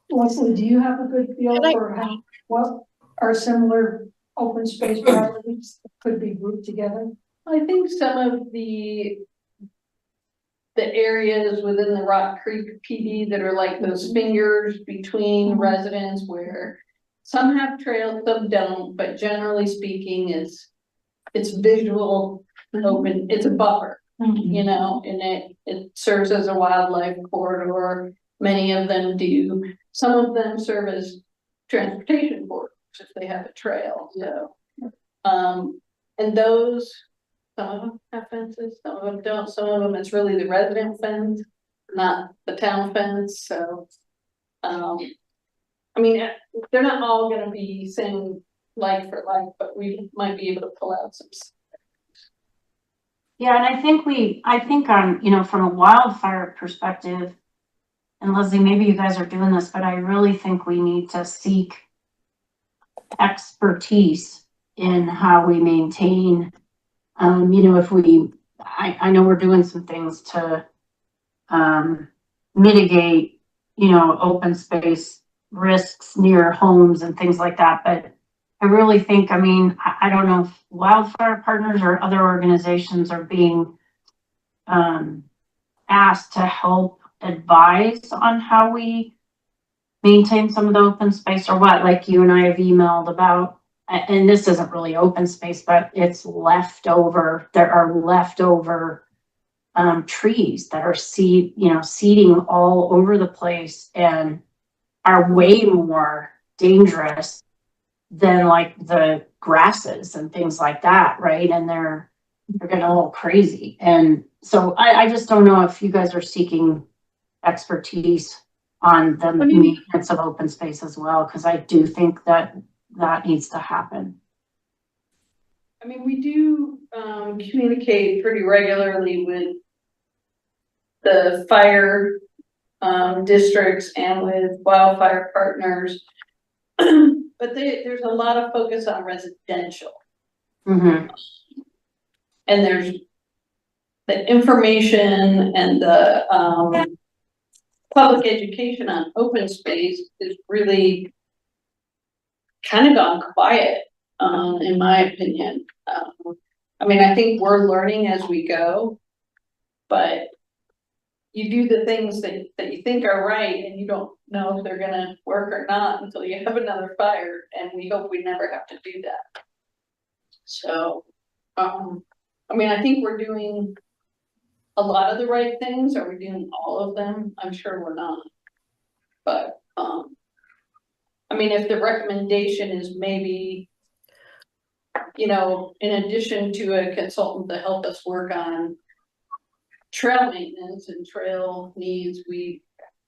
Leslie, do you have a good feel for what are similar open space properties that could be grouped together? I think some of the areas within the Rock Creek PD that are like those fingers between residents, where some have trails, some don't, but generally speaking, it's visual, open, it's a buffer, you know, and it serves as a wildlife corridor. Many of them do. Some of them serve as transportation corridors if they have a trail, so. And those, some of them have fences, some of them don't, some of them it's really the resident fence, not the town fence, so. I mean, they're not all gonna be same like for like, but we might be able to pull out some. Yeah, and I think on, you know, from a wildfire perspective, and Leslie, maybe you guys are doing this, but I really think we need to seek expertise in how we maintain, you know, if I know we're doing some things to mitigate, you know, open space risks near homes and things like that, but I really think, I mean, I don't know if wildfire partners or other organizations are being asked to help advise on how we maintain some of the open space, or what, like you and I have emailed about, and this isn't really open space, but it's leftover. There are leftover trees that are seeding all over the place and are way more dangerous than like the grasses and things like that, right? And they're getting a little crazy. And so I just don't know if you guys are seeking expertise on the maintenance of open space as well, because I do think that needs to happen. I mean, we do communicate pretty regularly with the fire districts and with wildfire partners. But there's a lot of focus on residential. Mm-hmm. And there's the information and the, public education on open space is really kind of gone quiet, in my opinion. I mean, I think we're learning as we go, but you do the things that you think are right and you don't know if they're gonna work or not until you have another fire, and we hope we never have to do that. So, I mean, I think we're doing a lot of the right things. Are we doing all of them? I'm sure we're not. But, I mean, if the recommendation is maybe, you know, in addition to a consultant to help us work on trail maintenance and trail needs, we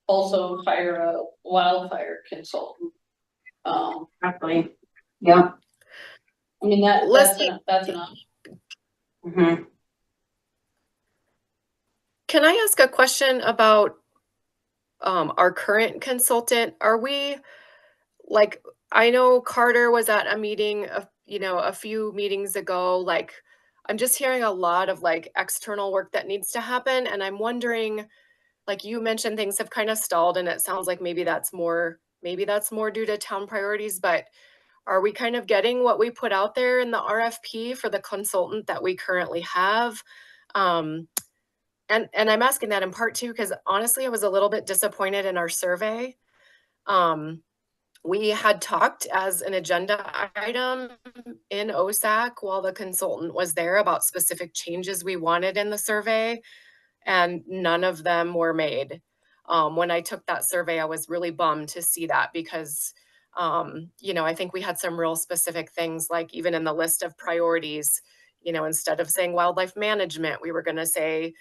also hire a wildfire consultant. Exactly. Yeah. I mean, that's an option. Mm-hmm. Can I ask a question about our current consultant? Are we, like, I know Carter was at a meeting, a few meetings ago, like, I'm just hearing a lot of like external work that needs to happen. And I'm wondering, like you mentioned, things have kind of stalled and it sounds like maybe that's more due to town priorities, but are we kind of getting what we put out there in the RFP for the consultant that we currently have? And I'm asking that in part too, because honestly, I was a little bit disappointed in our survey. We had talked as an agenda item in OSAC while the consultant was there about specific changes we wanted in the survey, and none of them were made. When I took that survey, I was really bummed to see that because, I think we had some real specific things, like even in the list of priorities, instead of saying wildlife management, we were going to say,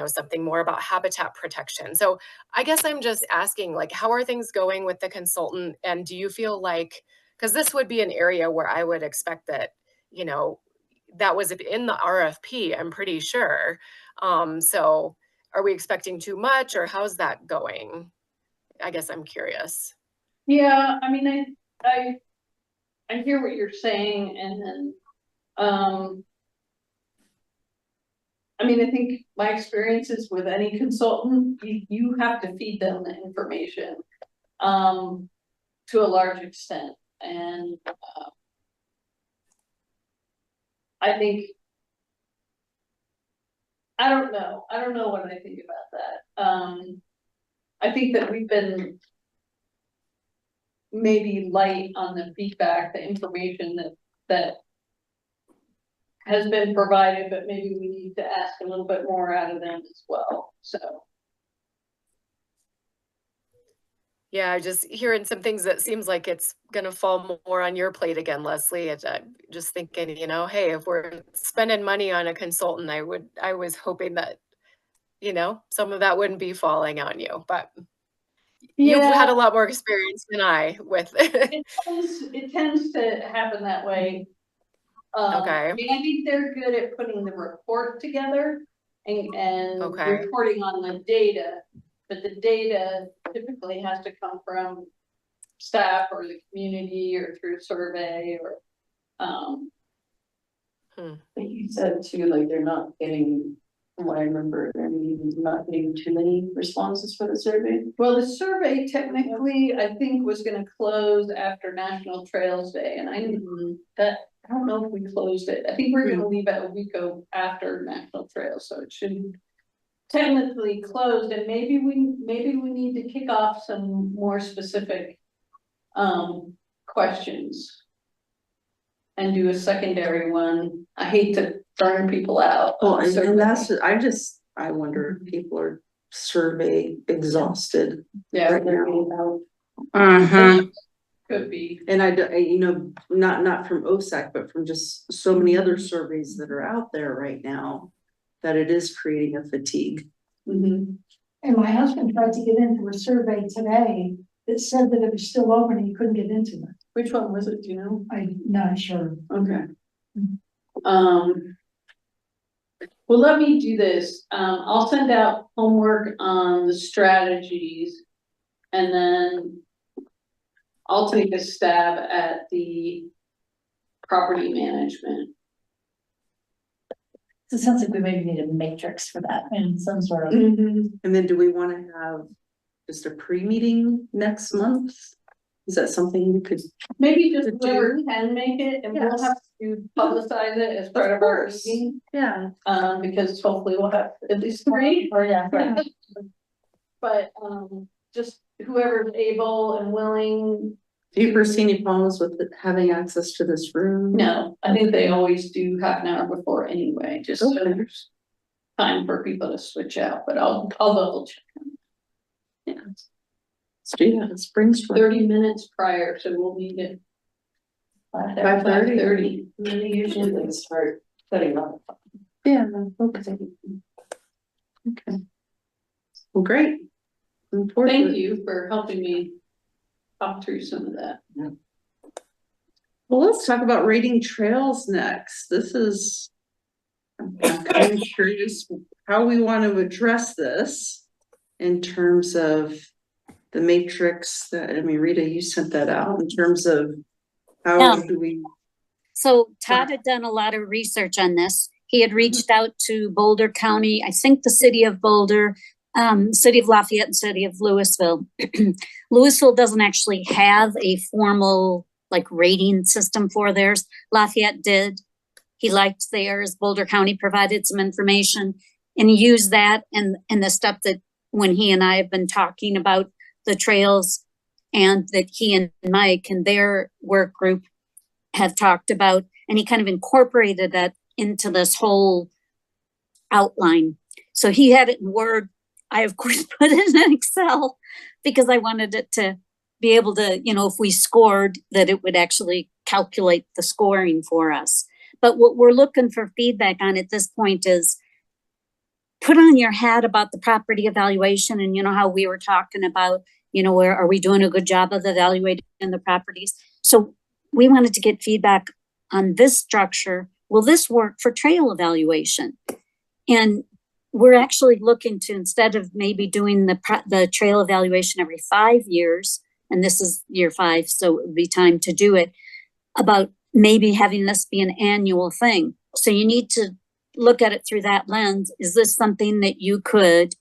something more about habitat protection. So I guess I'm just asking, like, how are things going with the consultant? And do you feel like, because this would be an area where I would expect that, that was in the RFP, I'm pretty sure. So are we expecting too much, or how's that going? I guess I'm curious. Yeah, I mean, I hear what you're saying, and then, I mean, I think my experiences with any consultant, you have to feed them the information, to a large extent. And, I think, I don't know what I think about that. I think that we've been maybe light on the feedback, the information that has been provided, but maybe we need to ask a little bit more out of them as well, so. Yeah, I'm just hearing some things that seems like it's gonna fall more on your plate again, Leslie. I'm just thinking, hey, if we're spending money on a consultant, I was hoping that, some of that wouldn't be falling on you, but you've had a lot more experience than I with. It tends to happen that way. Okay. I mean, I think they're good at putting the report together and Okay. reporting on the data, but the data typically has to come from staff or the community or through survey or, But you said too, like they're not getting, from what I remember, they're not getting too many responses for the survey. well, the survey technically, I think, was gonna close after National Trails Day, and I don't know if we closed it. I think we're gonna leave it a week after National Trails, so it should technically closed, and maybe we need to kick off some more specific questions and do a secondary one. I hate to burn people out. Well, and that's, I wonder if people are survey exhausted. Yeah, right they're now. could be. And not from OSAC, but from just so many other surveys that are out there right now, that it is creating a fatigue. And my husband tried to get into a survey today that said that it was still open and he couldn't get into it. Which one was it, do you know? I'm not sure. Okay. Well, let me do this. I'll send out homework on the strategies, and then I'll take a stab at the property management. So it sounds like we maybe need a matrix for that and some sort of. And then do we want to have just a pre-meeting next month? Is that something we could? Maybe just To do. whoever can make it, and we'll Yes. have to publicize it as part of our course. meeting. Yeah. Because hopefully we'll have at least three. Or yeah, right. But, just whoever's able and willing. Do you foresee any problems with having access to this room? No, I think they always do half an hour before anyway, just so Okay. there's time for people to switch out, but I'll double check. Yeah. Let's do that. Let's brainstorm. 30 minutes prior, so we'll need it. 5:30. 5:30. Usually they start setting up. Yeah, okay. Okay. Well, great. Looking forward to Thank it. you for helping me talk through some of that. Well, let's talk about rating trails next. This is, I'm kind of curious how we want to address this in terms of the matrix that, I mean, Rita, you sent that out in terms of how Yeah. do we, So Todd had done a lot of research on this. He had reached out to Boulder County, I think the city of Boulder, city of Lafayette and city of Louisville. Louisville doesn't actually have a formal like rating system for theirs. Lafayette did. He liked theirs. Boulder County provided some information and he used that and the stuff that when he and I have been talking about the trails and that he and Mike and their work group have talked about, and he kind of incorporated that into this whole outline. So he had it in Word. I, of course, put it in Excel because I wanted it to be able to, you know, if we scored, that it would actually calculate the scoring for us. But what we're looking for feedback on at this point is put on your hat about the property evaluation and, you know, how we were talking about, you know, where are we doing a good job of evaluating the properties? So we wanted to get feedback on this structure. Will this work for trail evaluation? And we're actually looking to, instead of maybe doing the trail evaluation every 5 years, and this is year 5, so it would be time to do it, about maybe having this be an annual thing. So you need to look at it through that lens. Is this something that you could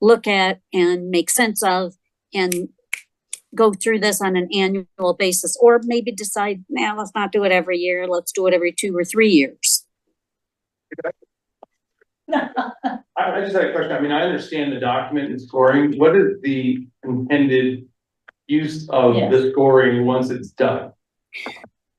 look at and make sense of and go through this on an annual basis? Or maybe decide, nah, let's not do it every year. Let's do it every 2 or 3 years. I just had a question. I mean, I understand the document and scoring. What is the intended use of Yeah. the scoring once it's done?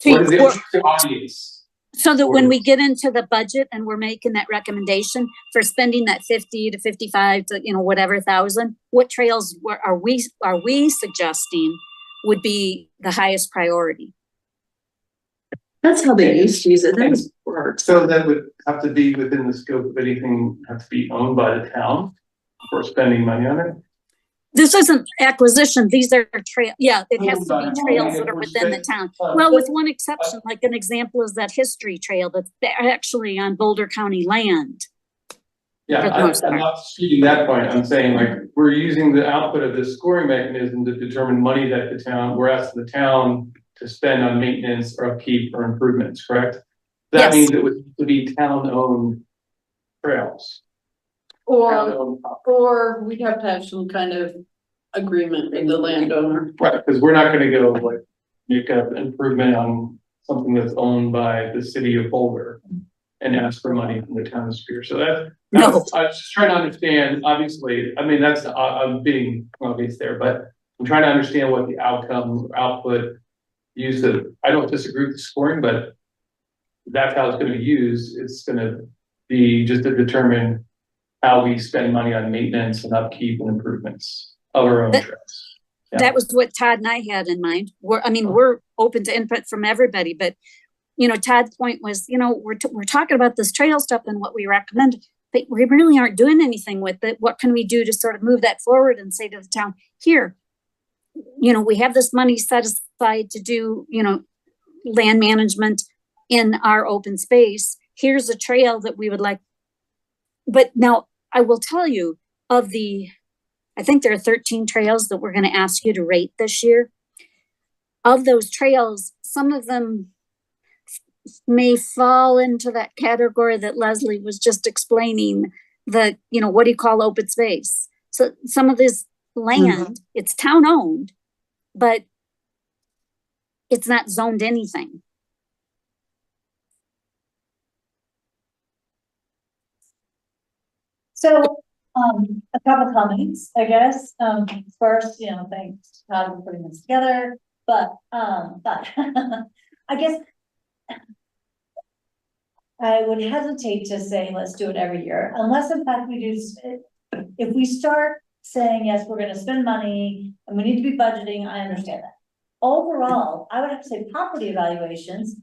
So What is you- the audience? So that when we get into the budget and we're making that recommendation for spending that 50 to 55 to, you know, whatever thousand, what trails are we suggesting would be the highest priority? that's how they used to use it. That was Word. So that would have to be within the scope of anything have to be owned by the town for spending money on it. This isn't acquisition, these are trail, yeah, it has to But- be trails that are within the town. Well, with one exception, like an example is that history trail that's actually on Boulder County land. Yeah, For the most I'm part. not disputing that point. I'm saying like, we're using the output of this scoring mechanism to determine money that the town, we're asking the town to spend on maintenance or upkeep or improvements, correct? That Yes. means it would be town-owned trails. Or, Town-owned property. or we'd have to have some kind of agreement with the landowner. Right, because we're not gonna go like, make an improvement on something that's owned by the city of Boulder and ask for money from the town of Spear. So No. I was just trying to understand, obviously, I mean, that's, I'm being obvious there, but I'm trying to understand what the outcome, output, use of, I don't disagree with the scoring, but that's how it's gonna be used. It's gonna be just to determine how we spend money on maintenance and upkeep and improvements of our own That- trails. Yeah. That was what Todd and I had in mind. We're open to input from everybody, but you know, Todd's point was, you know, we're talking about this trail stuff and what we recommend, but we really aren't doing anything with it. What can we do to sort of move that forward and say to the town, here, you know, we have this money set aside to do, you know, land management in our open space. Here's a trail that we would like. But now I will tell you of I think there are 13 trails that we're going to ask you to rate this year. of those trails, some of them may fall into that category that Leslie was just explaining, the, you know, what do you call open space? So some of this land, it's town owned, but it's not zoned anything. So, a couple comments, I guess. First, you know, thanks Todd for putting this together, but I guess I would hesitate to say, let's do it every year, unless in fact we do, if we start saying, yes, we're gonna spend money and we need to be budgeting, I understand that. Overall, I would have to say property evaluations,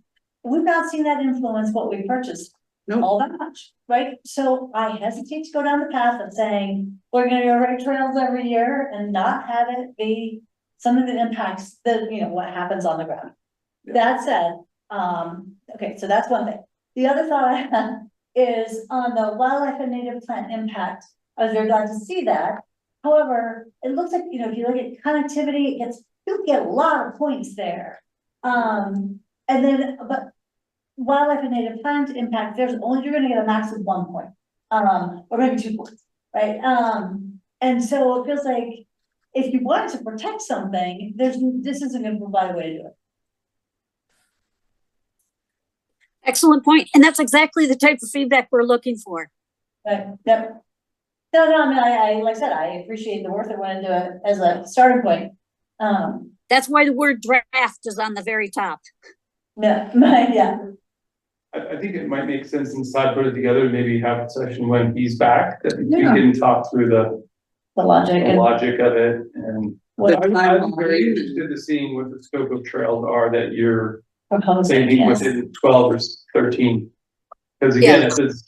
we've not seen that influence what we purchased all that much, right? So I hesitate to go down the path of saying, we're gonna go right trails every year and not have it be something that impacts the, you know, what happens on the ground. That said, okay, so that's one thing. The other thought I have is on the wildlife and native plant impact. I was very glad to see that. However, it looks like, you know, if you look at connectivity, you'll get a lot of points there. And then, but wildlife and native plant impact, you're gonna get a max of 1 point, or maybe 2 points, right? And so it feels like if you want to protect something, this isn't gonna provide a way to do it. Excellent point. And that's exactly the type of feedback we're looking for. Right, yep. No, I mean, I like I said, I appreciate the work that went into it as a starting point. That's why the word draft is on the very top. Yeah, yeah. I think it might make sense inside, put it together, maybe have a session when he's back, that we can talk through the logic of it, and I'm very interested in seeing what the scope of trails are that you're thinking within 12 or 13. Because again, if it's,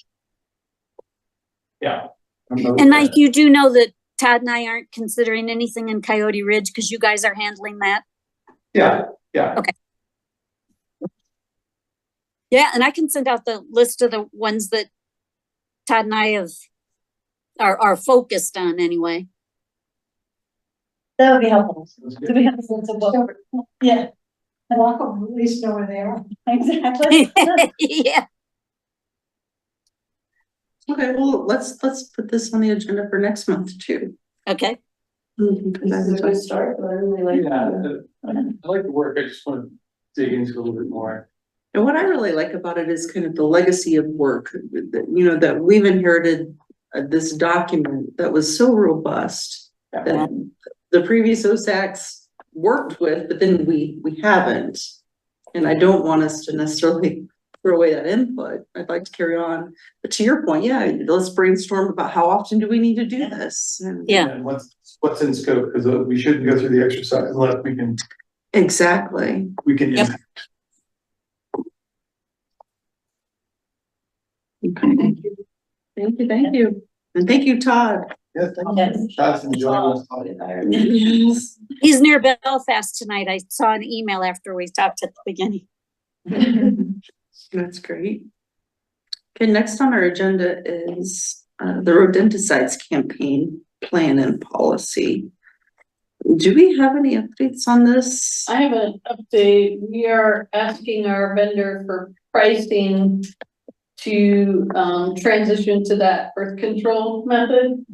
And Mike, you do know that Todd and I aren't considering anything in Coyote Ridge because you guys are handling that? Yeah. Okay. Yeah, and I can send out the list of the ones that Todd and I are focused on anyway. That would be helpful. Do we have a sense of what? Yeah. And I'll at least know where they are. Exactly. Yeah. Okay, well, let's put this on the agenda for next month too. Okay. This is a good start, but I really like that. I like the work, I just want to dig into it a little bit more. And what I really like about it is kind of the legacy of work that, you know, that we've inherited this document that was so robust that the previous OSACs worked with, but then we haven't. And I don't want us to necessarily throw away that input. I'd like to carry on. But to your point, yeah, let's brainstorm about how often do we need to do this? And what's in scope, because we shouldn't go through the exercise unless we can. Exactly. We can impact. Okay. Thank you. And thank you, Todd. Yes, thank you. Todd's enjoying this. Yes. He's near Belfast tonight. I saw an email after we talked at the beginning. That's great. Okay, next on our agenda is the rodenticides campaign plan and policy. Do we have any updates on this? I have an update. We are asking our vendor for pricing to transition to that birth control method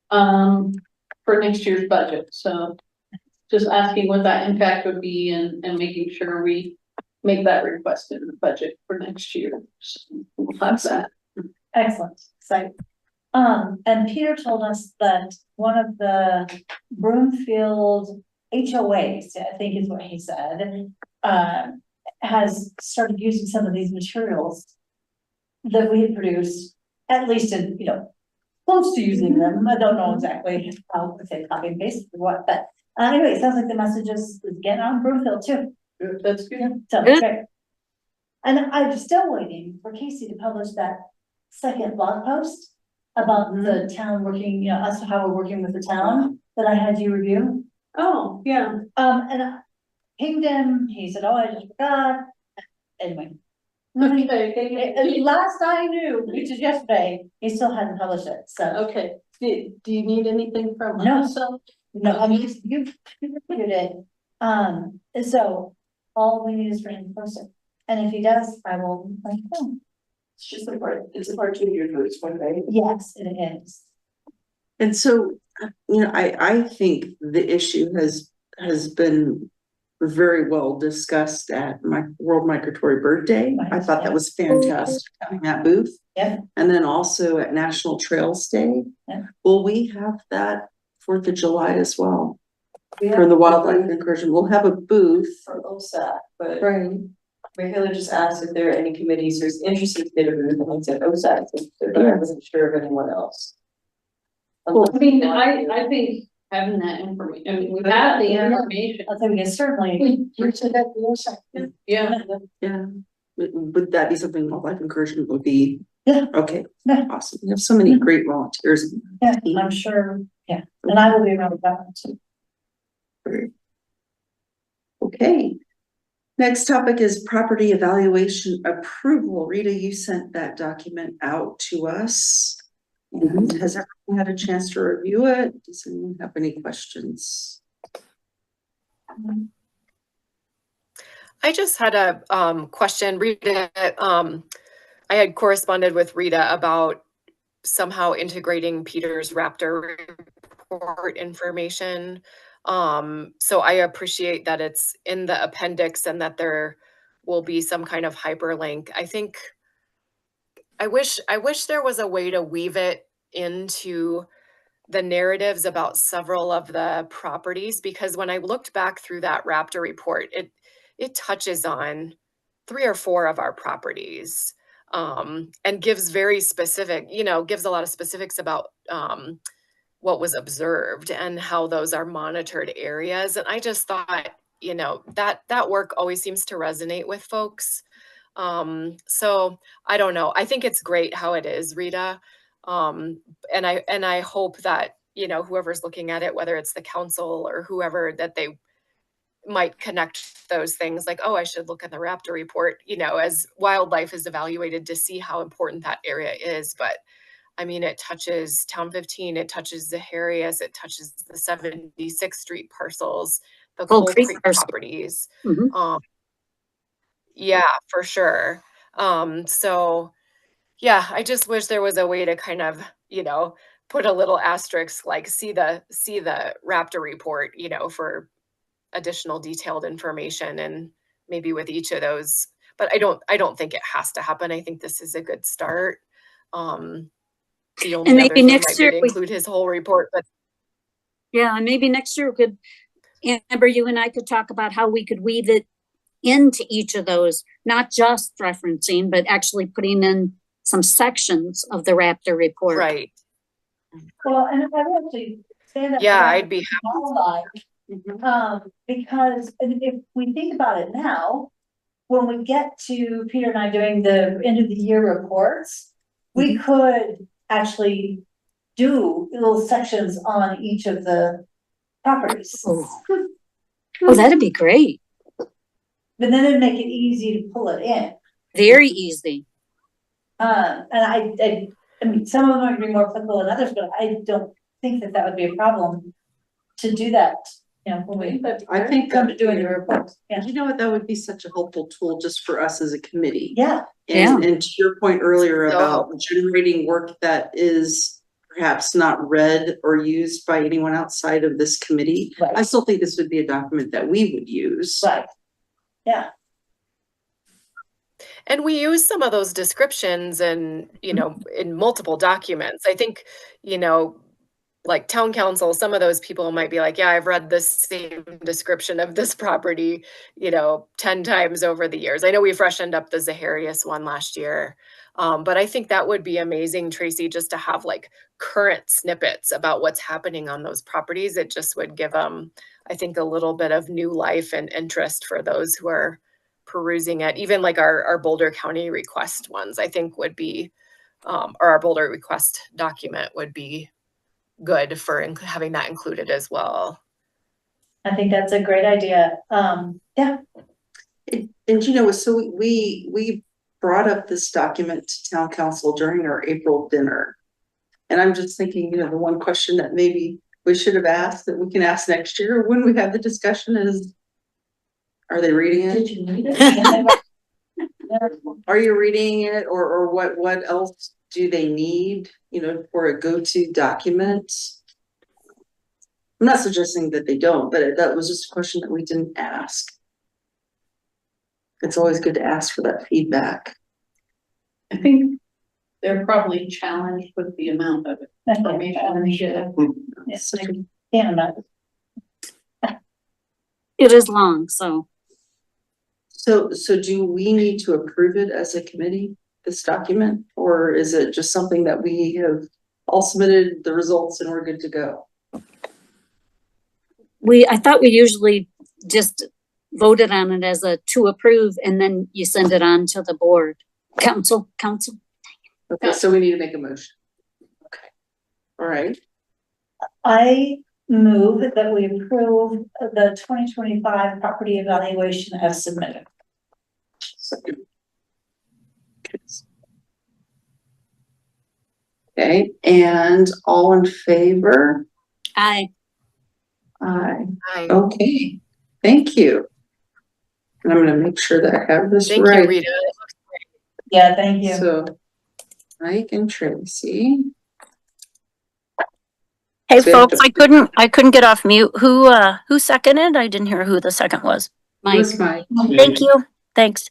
for next year's budget. So just asking what that impact would be and making sure we make that request in the budget for next year. So we'll have that. Excellent. So, and Peter told us that one of the Broomfield HOAs, I think is what he said, has started using some of these materials that we had produced, at least in, you know, close to using them. I don't know exactly how to say copy and paste or what, but anyway, it sounds like the message is getting on Broomfield too. Good, that's good. So, great. And I'm still waiting for Casey to publish that second blog post about the town working, you know, us, how we're working with the town that I had you review. Oh, yeah. And I pinged him, he said, oh, I just forgot. Anyway. Okay. Last I knew, which is yesterday, he still hadn't published it, so. Okay. Do you need anything from No. us? No, I mean, you reviewed it. So all we need is for him to post it. And if he does, I will let you know. It's just a part, it's a part 2 of your first one, right? Yes, it is. And so, I think the issue has been very well discussed at my World Migratory Bird Day. I thought that was fantastic, having that booth. Yeah. And then also at National Trails Day. Yeah. Will we have that 4th of July as well? For the wildlife incursion, we'll have a booth. For OSAC, but Right. Michaela just asked if there are any committees who's interested in a booth, and I said OSAC, but I wasn't sure of anyone else. I mean, I think having that information, I mean, we have the information. I think it's certainly. You said that the second. Yeah. Yeah. Would that be something wildlife incursion would be? Yeah. Okay, Yeah. awesome. We have so many great volunteers. Yeah, I'm sure, yeah, and I will be around with that one too. Okay. Next topic is property evaluation approval. Rita, you sent that document out to us. And has everyone had a chance to review it? Does anyone have any questions? I just had a question. Rita, I had corresponded with Rita about somehow integrating Peter's Raptor report information. So I appreciate that it's in the appendix and that there will be some kind of hyperlink. I wish there was a way to weave it into the narratives about several of the properties, because when I looked back through that Raptor report, it touches on 3 or 4 of our properties, and gives very specific, gives a lot of specifics about what was observed and how those are monitored areas. And I just thought, that work always seems to resonate with folks. So I don't know. I think it's great how it is, Rita. And I hope that, whoever's looking at it, whether it's the council or whoever, that they might connect those things like, oh, I should look at the Raptor report, as wildlife is evaluated to see how important that area is. But I mean, it touches Town 15, it touches Zaharias, it touches the 76th Street parcels, the Coal Creek properties. Yeah, for sure. So yeah, I just wish there was a way to kind of, put a little asterisk, like see the Raptor report, for additional detailed information, and maybe with each of those. But I don't think it has to happen. I think this is a good start. The only And other maybe thing next might year be to we- include his whole report, but Yeah, and maybe next year we could, Amber, you and I could talk about how we could weave it into each of those, not just referencing, but actually putting in some sections of the Raptor report. right. Well, and I would actually stand up. Yeah, for I'd be wildlife, because if we think about it now, when we get to Peter and I doing the end of the year reports, we could actually do little sections on each of the properties. Oh, that'd be great. But then it'd make it easy to pull it in. Very easy. And I mean, some of them are gonna be more applicable than others, but I don't think that would be a problem to do that, when we I think come to doing the reports. Yeah. You know what, that would be such a helpful tool just for us as a committee. Yeah. And to your point earlier So about generating work that is perhaps not read or used by anyone outside of this committee. Right. I still think this would be a document that we would use. Right. Yeah. And we use some of those descriptions and, in multiple documents. I think, like town council, some of those people might be like, yeah, I've read the same description of this property, 10 times over the years. I know we freshened up the Zaharias one last year. But I think that would be amazing, Tracy, just to have like current snippets about what's happening on those properties. It just would give them, I think, a little bit of new life and interest for those who are perusing it. Even like our Boulder County request ones, I think would be, or our Boulder request document would be good for having that included as well. I think that's a great idea. Yeah. And so we brought up this document to town council during our April dinner. And I'm just thinking, the one question that maybe we should have asked that we can ask next year when we have the discussion is, Are they reading it? Did you need it? Are you reading it, or what else do they need, you know, for a go-to document? I'm not suggesting that they don't, but that was just a question that we didn't ask. It's always good to ask for that feedback. I think they're probably challenged with the amount of information they get. Yes, I can't imagine. It is long, so. So do we need to approve it as a committee, this document, or is it just something that we have all submitted the results and we're good to go? I thought we usually just voted on it as a to approve and then you send it on to the board. Council. Okay, so we need to make a motion. Okay, all right. I move that we approve the 2025 property evaluation as submitted. Second. Okay, and all in favor? Aye. Aye. Hi. Okay, thank you. And I'm gonna make sure that I have this Thank right. you, Rita. Yeah, thank you. So, Mike and Tracy. Hey So we have folks, I couldn't get off mute. Who seconded? I didn't hear who the second was. It was Mike. Thank you. Thanks.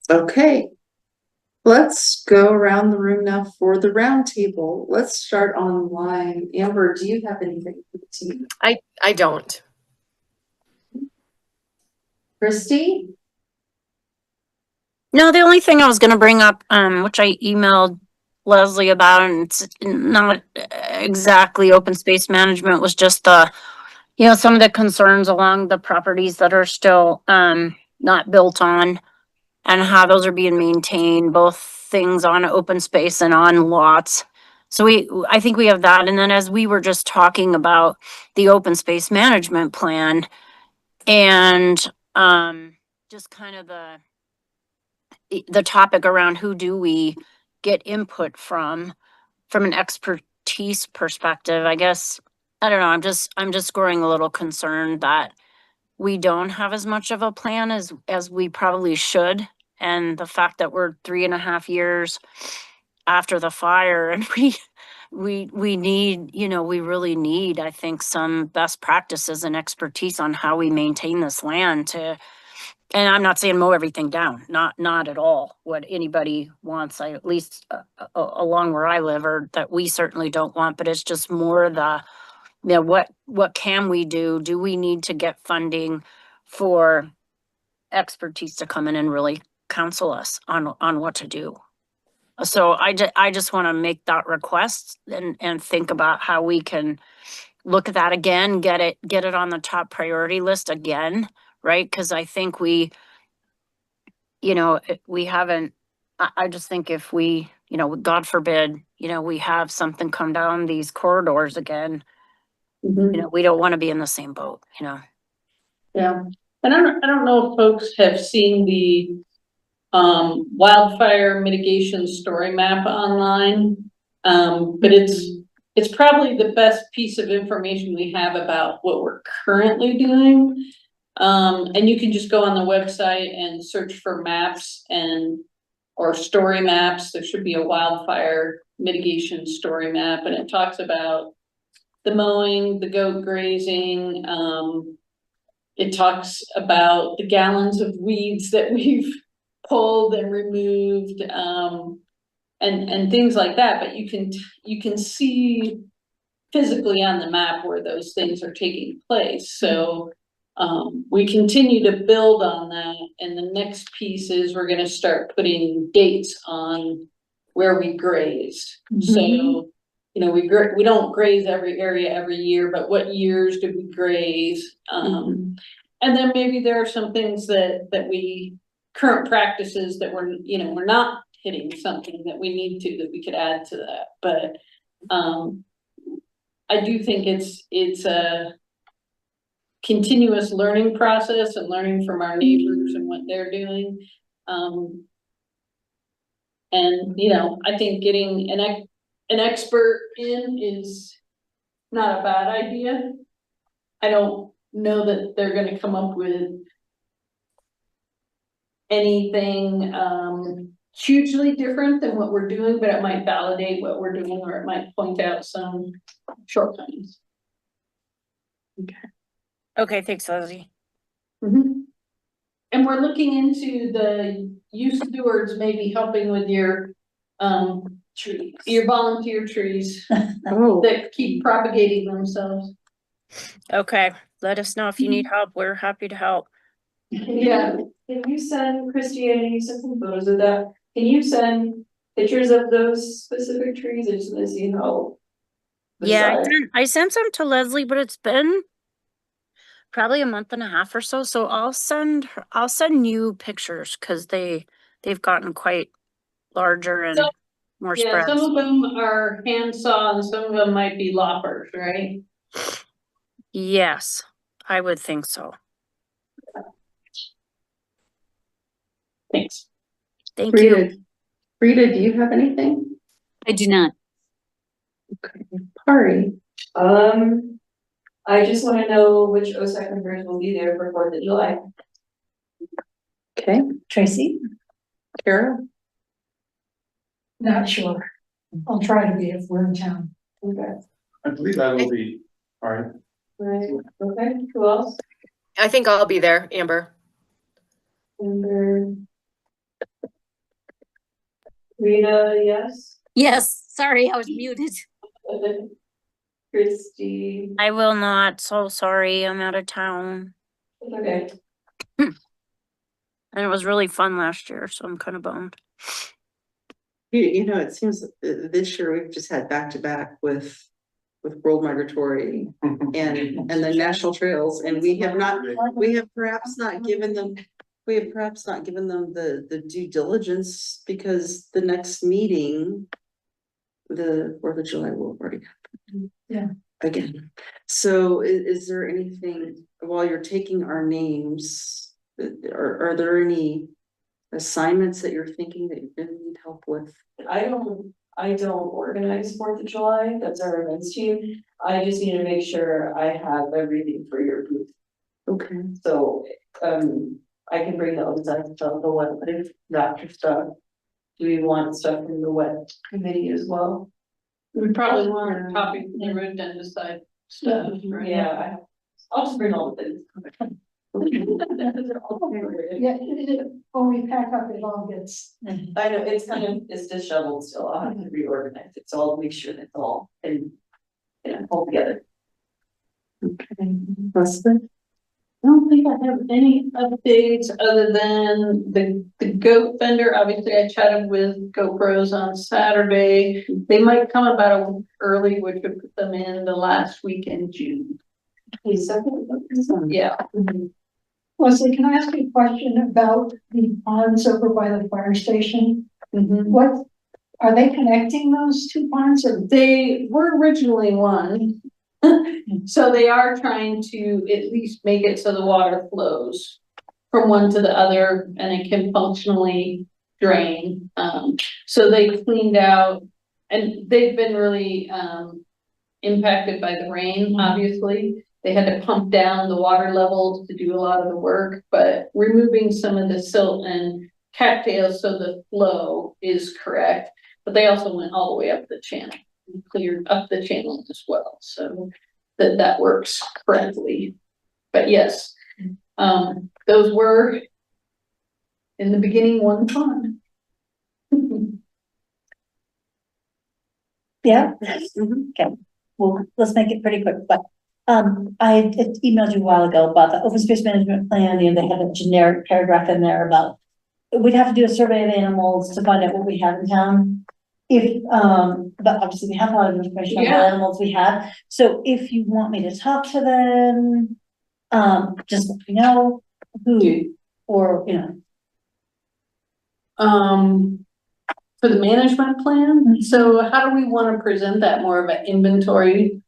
Okay. Let's go around the room now for the round table. Let's start online. Amber, do you have anything for the team? I don't. Christy? No, the only thing I was gonna bring up, which I emailed Leslie about, and it's not exactly open space management, was just some of the concerns along the properties that are still not built on, and how those are being maintained, both things on open space and on lots. So I think we have that. And then as we were just talking about the open space management plan and just kind of the topic around who do we get input from an expertise perspective, I guess, I don't know, I'm just growing a little concerned that we don't have as much of a plan as we probably should. And the fact that we're 3.5 years after the fire and we need, we really need, I think, some best practices and expertise on how we maintain this land and I'm not saying mow everything down, not at all what anybody wants, at least along where I live, or that we certainly don't want, but it's just more what can we do? Do we need to get funding for expertise to come in and really counsel us on what to do? So I just want to make that request and think about how we can look at that again, get it on the top priority list again, right? Because I think we haven't, I just think if we, God forbid, we have something come down these corridors again, we don't want to be in the same boat, Yeah, and I don't know if folks have seen the wildfire mitigation story map online, but it's probably the best piece of information we have about what we're currently doing. And you can just go on the website and search for maps or story maps. There should be a wildfire mitigation story map, and it talks about the mowing, the goat grazing. It talks about the gallons of weeds that we've pulled and removed, and things like that. But you can see physically on the map where those things are taking place. So we continue to build on that, and the next piece is we're going to start putting dates on where we grazed. So we don't graze every area every year, but what years did we graze? And then maybe there are some things that we current practices that we're not hitting something that we need that we could add to that. But I do think it's a continuous learning process and learning from our neighbors and what they're doing. And I think getting an expert in is not a bad idea. I don't know that they're gonna come up with anything, hugely different than what we're doing, but it might validate what we're doing, or it might point out some shortcomings. Okay, thanks, Leslie. And we're looking into the youth stewards maybe helping with your, Trees. your volunteer trees Oh, that keep propagating themselves. Okay, let us know if you need help. We're happy to help. Yeah. Can you send Christianity, you sent some photos of that, can you send pictures of those specific trees, I just wanna see how. the Yeah, size- I sent some to Leslie, but it's been probably a month and a half or so. So I'll send you pictures because they've gotten quite larger and So- more Yeah, spreads. some of them are handsaw and some of them might be loppers, right? Yes, I would think so. Thanks. Thank you. Rita, do you have anything? I do not. Okay, Pari, I just wanna know which OSAC members will be there for 4th of July. okay, Tracy? Kara, Not sure. I'll try to be if we're in town. Okay. I believe that will be, all right. Right, okay, who else? I think I'll be there, Amber. Amber. Rita, yes. Yes, sorry, I was muted. Christy, I will not. So sorry. I'm out of town. okay. And it was really fun last year, so I'm kind of bummed. you know, it seems this year we've just had back to back with World Migratory and the National Trails, and we have perhaps not given them the due diligence because the next meeting, the 4th of July will already happen. Yeah. Again, so is there anything, while you're taking our names, are there any assignments that you're thinking that you're gonna need help with? I don't organize 4th of July, that's our events team. I just need to make sure I have everything for your booth. Okay. So, I can bring the other stuff, the wet, but if after stuff. Do we want stuff from the wet committee as well? We probably want a copy from the rodenticide stuff, right? Yeah, I'll just bring all the things. Yeah, when we pack up, it all gets. I know, it's disheveled still, I'll have to reorganize it, so I'll make sure that's all and all together. Okay, Leslie? I don't think I have any updates other than the goat vendor. Obviously, I chatted with GoPros on Saturday. They might come about a week early, which would put them in the last week in June. Yeah. Leslie, can I ask you a question about the ponds over by the fire station? Mhm. What, are they connecting those two ponds or? They were originally one. So they are trying to at least make it so the water flows from one to the other and it can functionally drain. So they cleaned out and they've been really impacted by the rain, obviously. They had to pump down the water levels to do a lot of the work, but removing some of the silt and cattails so the flow is correct. But they also went all the way up the channel, cleared up the channel as well, so that works correctly. But yes, those were in the beginning one pond. Yeah. Okay, well, let's make it pretty quick, but I had emailed you a while ago about the open space management plan, and they have a generic paragraph in there about we'd have to do a survey of animals to find out what we have in town. If, but obviously we have a lot of information on the Yeah. animals we have, so if you want me to talk to them, just let me know who, or, you know. For the management plan, so how do we want to present that, more of an inventory?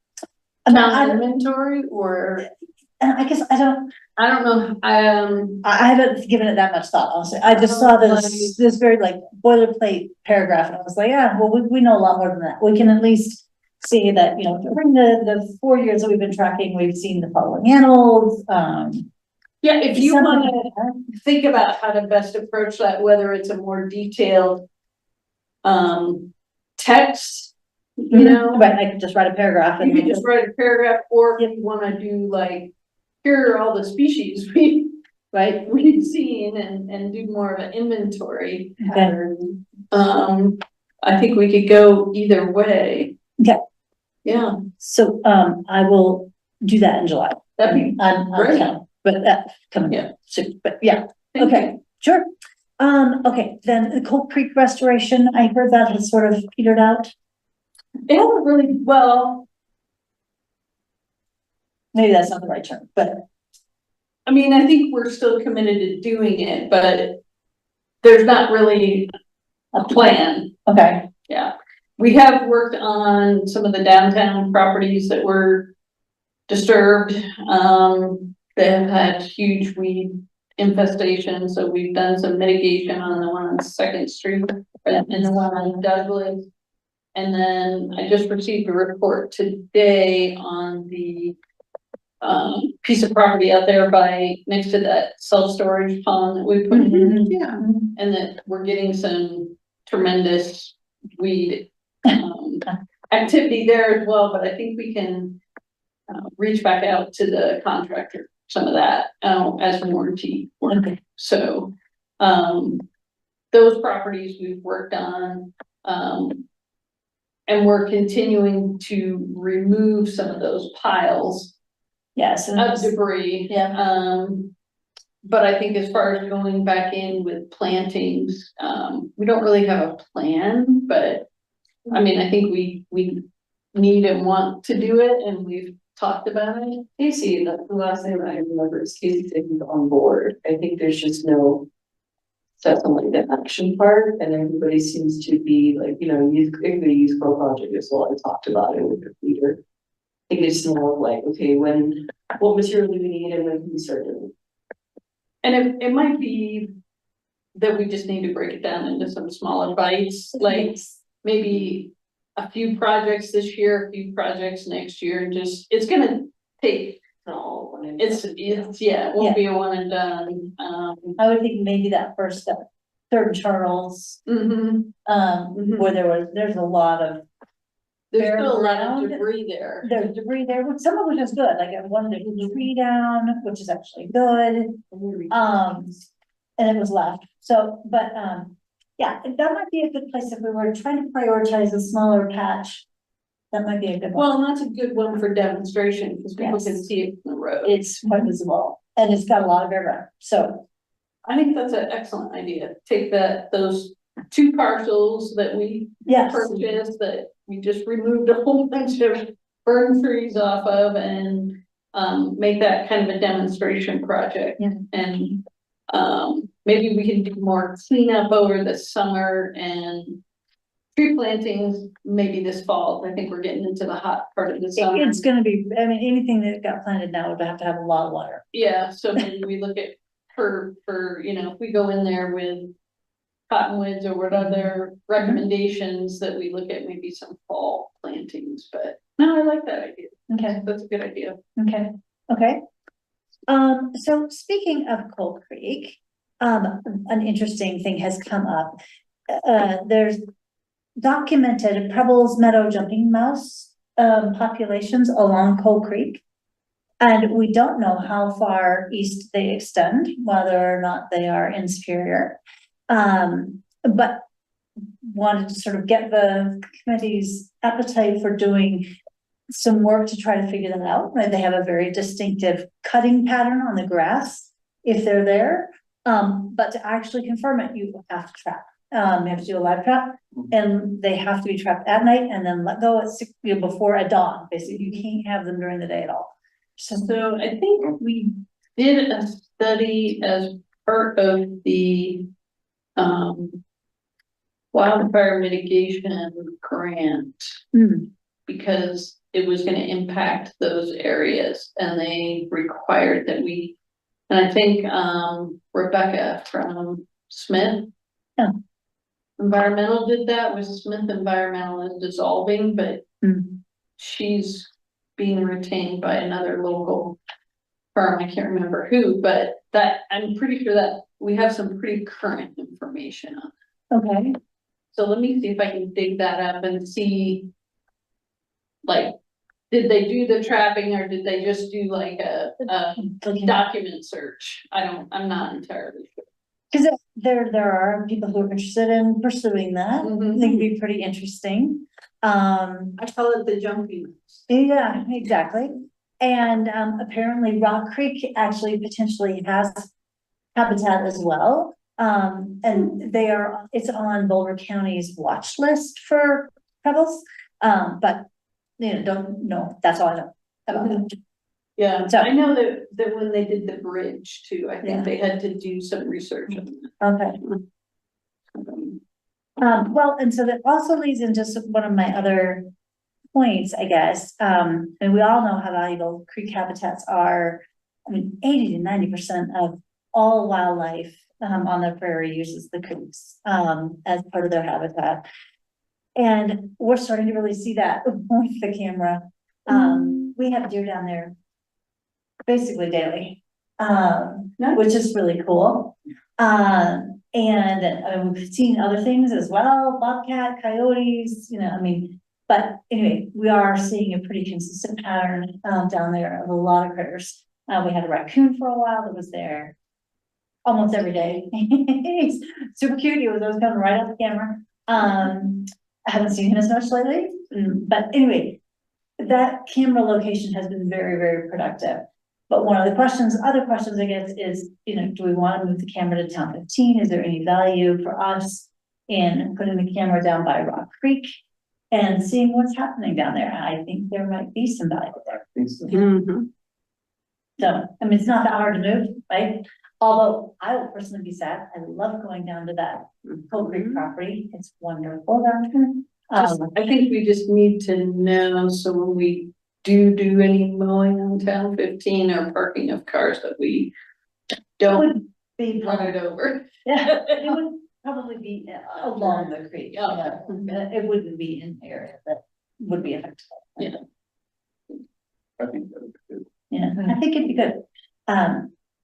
I mean, Town inventory, or I guess I don't know, I haven't given it that much thought, honestly. I just saw this very like boilerplate paragraph and I was like, yeah, well, we know a lot more than that. We can at least see that, you know, during the 4 years that we've been tracking, we've seen the following animals, Yeah, if you something wanna like that. think about how to best approach that, whether it's a more detailed text, you know, Right, I could just write a paragraph you and. could just write a paragraph, or if you wanna do like, here are all the species we've seen and do more of an inventory pattern. I think we could go either way. Okay. Yeah, So, I will do that in July. that'd be I'm great. but that coming Yeah. soon, but yeah, Thank okay, sure. Okay, then the Cold Creek restoration, I heard that has sort of petered out. It hasn't really, well, Maybe that's not the right term, but I mean, I think we're still committed to doing it, but there's not really a plan. okay, Yeah, we have worked on some of the downtown properties that were disturbed. They have had huge weed infestation, so we've done some mitigation on the one on Second Street and the one on Douglas. And then I just received a report today on the piece of property out there next to that self-storage pond that we put in. Yeah. And that we're getting some tremendous weed activity there as well, but I think we can reach back out to the contractor, some of that, as warranty work. Okay. So, those properties we've worked on, and we're continuing to remove some of those piles yes, of debris. yeah, But I think as far as going back in with plantings, we don't really have a plan, but I mean, I think we need and want to do it, and we've talked about it. Casey, the last thing I remember is Casey taking it on board. I think there's just no definitely the action part, and everybody seems to be like, you know, the youth pro project as well. I talked about it with the leader. I think it's more like, okay, what material do we need and when can we start doing it? And it might be that we just need to break it down into some smaller bites, like maybe a few projects this year, a few projects next year, and just, it's gonna take, it won't be a one and done. I would think maybe that first step, Third Charles, Mhm. where there's a lot of, There's still a lot Fairground. of debris there. there's debris there, which some of which is good, like I wanted a tree down, which is actually good. And it was left, so, but, yeah, that might be a good place if we were trying to prioritize a smaller patch. That might be a good one. Well, and that's a good one for demonstration, because people Yes. can see it from the road. It's quite visible, and it's got a lot of air run, so, I think that's an excellent idea. Take those 2 parcels that we yes, purchased, that we just removed a whole bunch of burn trees off of, and make that kind of a demonstration project. Yeah. And maybe we can do more cleanup over the summer and tree plantings maybe this fall. I think we're getting into the hot part of the summer. it's gonna be, I mean, anything that got planted now would have to have a lot of water. Yeah, so maybe we look at for, you know, if we go in there with cottonwoods or what other recommendations, that we look at maybe some fall plantings, but no, I like that idea. Okay, That's a good idea. okay. So speaking of Cold Creek, an interesting thing has come up. There's documented Pebbles Meadow jumping mouse populations along Cold Creek. And we don't know how far east they extend, whether or not they are in Superior. But wanted to sort of get the committee's appetite for doing some work to try to figure that out. Right? They have a very distinctive cutting pattern on the grass if they're there. But to actually confirm it, you have to trap. You have to do a live trap, and they have to be trapped at night and then let go at 6, before at dawn. Basically, you can't have them during the day at all. So I think we did a study as part of the wildfire mitigation grant, because it was gonna impact those areas, and they required that we, and I think Rebecca from Smith Environmental did that, with Smith Environmental is dissolving, but she's being retained by another local firm. I can't remember who, but that, I'm pretty sure that we have some pretty current information on. Okay, So let me see if I can dig that up and see, like, did they do the trapping or did they just do like a document search? I'm not entirely sure. because there are people who are interested in pursuing that. I think it'd be pretty interesting. I call it the jumping. Yeah, exactly. And apparently Rock Creek actually potentially has habitat as well. And it's on Boulder County's watch list for pebbles. But don't know, that's all I know about it. Yeah, So- I know that when they did the bridge too, I Yeah. think they had to do some research on Okay. that. Well, and so that also leads into one of my other points, I guess. And we all know how valuable creek habitats are. I mean, 80 to 90% of all wildlife on the prairie uses the creeks as part of their habitat. And we're starting to really see that with the camera. We have deer down there basically daily, which is really cool. And we've seen other things as well, bobcat, coyotes, but anyway, we are seeing a pretty consistent pattern down there of a lot of critters. We had a raccoon for a while that was there almost every day. He's super cute. He was always coming right off the camera. I haven't seen him as much lately, but anyway, that camera location has been very, very productive. But one of the other questions I guess is, do we want to move the camera to town 15? Is there any value for us in putting the camera down by Rock Creek and seeing what's happening down there? I think there might be some value there. So, I mean, it's not that hard to move, right? Although I will personally be sad. I love going down to that Cold Creek property. It's wonderful down there. I think we just need to know, so when we do any mowing on town 15 or parking of cars, that we don't be run it over. Yeah, it would probably be along the creek. Yeah. It wouldn't be in the area that would be affected. Yeah. I think that would be good. Yeah, I think it'd be good.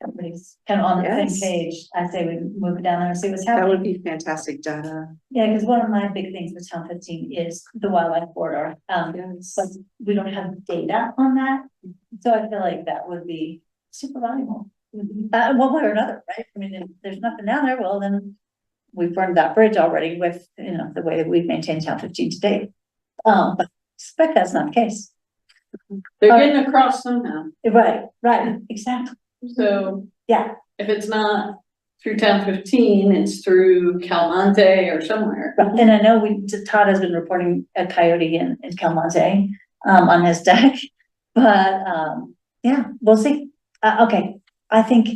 Everybody's kind of on the Yes. same page. I say we move it down there and see what's That happening. would be fantastic data. Yeah, because one of my big things with town 15 is the wildlife corridor. Yes. But we don't have data on that. So I feel like that would be super valuable. One way or another, right? I mean, if there's nothing down there, well, then we burned that bridge already with, the way that we've maintained town 15 to date. But I suspect that's not the case. They're getting across somehow. Right, exactly. So Yeah, if it's not through town 15, it's through Calmonte or somewhere. and I know Todd has been reporting a coyote in Calmonte, on his deck. But, yeah, we'll see. Okay, I think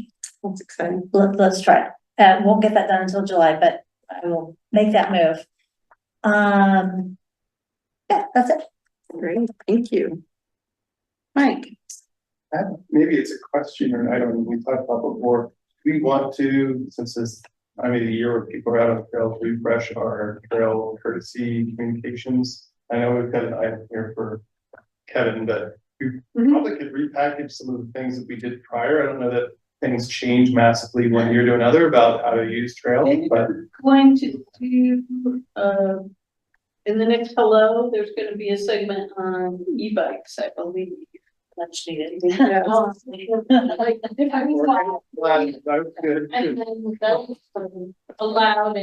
That's exciting. let's try it. Won't get that done until July, but I will make that move. Yeah, that's it. Great, thank you. Mike. Maybe it's a question or an item we talked about before. We want to, since this time of the year where people are out on trails, refresh our trail courtesy communications. I know we've got an item here for Kevin, but we probably could repackage some of the things that we did prior. I don't know that things change massively one year to another about how to use trails, but Going to do, in the next hello, there's gonna be a segment on e-bikes, I believe. Much needed. Like, I was good. And then that's allowed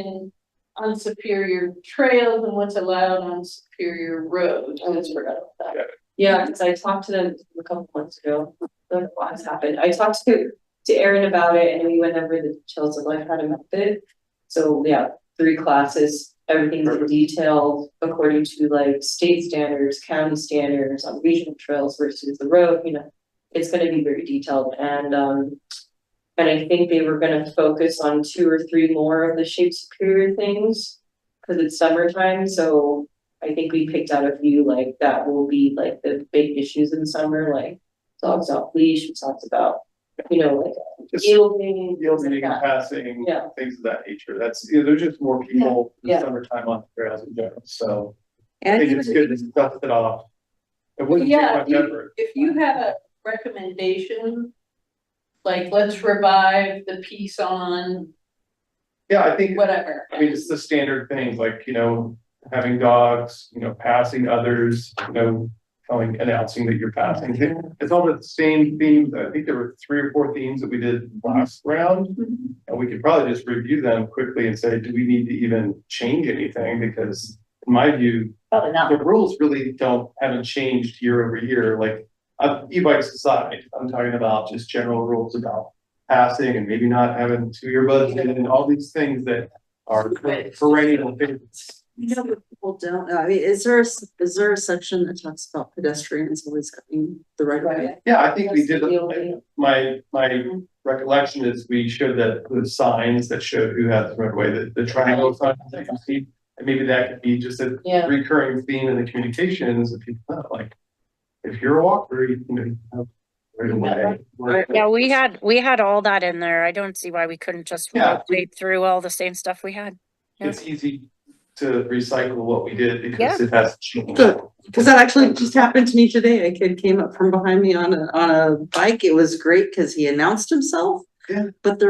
on Superior trails and what's allowed on Superior roads. I just forgot about that. Yeah, because I talked to them a couple months ago, like what has happened. I talked to Erin about it and we went over the details of like how to method. So yeah, 3 classes, everything's detailed according to like state standards, county standards on regional trails versus the road, it's gonna be very detailed and I think they were gonna focus on 2 or 3 more of the Shape Superior things. Cause it's summertime, so I think we picked out a few like that will be like the big issues in summer, like dogs off leash, we talked about, like Just yielding, yielding, passing, Yeah. things of that nature. That's, there's just more people in Yeah. the summertime on the trails in general, so I And think he it's was, good to dust it off. It wouldn't take Yeah, much effort. if you had a recommendation, like let's revive the piece on Yeah, I think, whatever. I mean, it's the standard things like, having dogs, passing others, announcing that you're passing. It's all the same themes. I think there were 3 or 4 themes that we did last round. And we could probably just review them quickly and say, do we need to even change anything? Because in my view, Probably not. the rules really haven't changed year over year. Like e-bikes aside, I'm talking about just general rules about passing and maybe not having 2 earbuds and all these things that are perennial things. But people don't know. I mean, is there a section that talks about pedestrians always having the right of way? Yeah, I think we That's the did. only- My recollection is we showed that the signs that showed who had the right of way, the triangle signs that you see. And maybe that could be just a Yeah. recurring theme in the communications that people know, like, if you're a walker, you have right away. Yeah, we had all that in there. I don't see why we couldn't just Yeah. rotate through all the same stuff we had. It's easy to recycle what we did because Yeah. it has changed. Good, because that actually just happened to me today. A kid came up from behind me on a bike. It was great because he announced himself. Yeah. But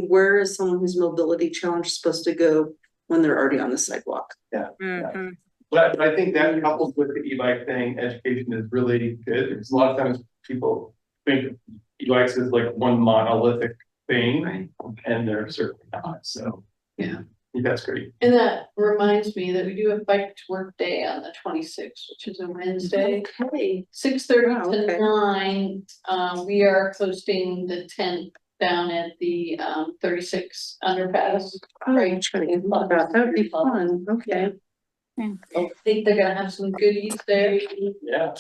where is someone who's mobility challenged supposed to go when they're already on the sidewalk? Mhm. But I think that coupled with the e-bike thing, education is really good, because a lot of times people think e-bikes is like one monolithic thing, and they're certainly not, so. Yeah. I think that's great. And that reminds me that we do a bike to work day on the 26th, which is a Wednesday. Okay. 6:30 Wow, to okay. 9, we are hosting the tent down at the 36 underpass. Oh, I'm trying to think about that. Would be fun. Okay. I think they're gonna have some goodies there, Yeah.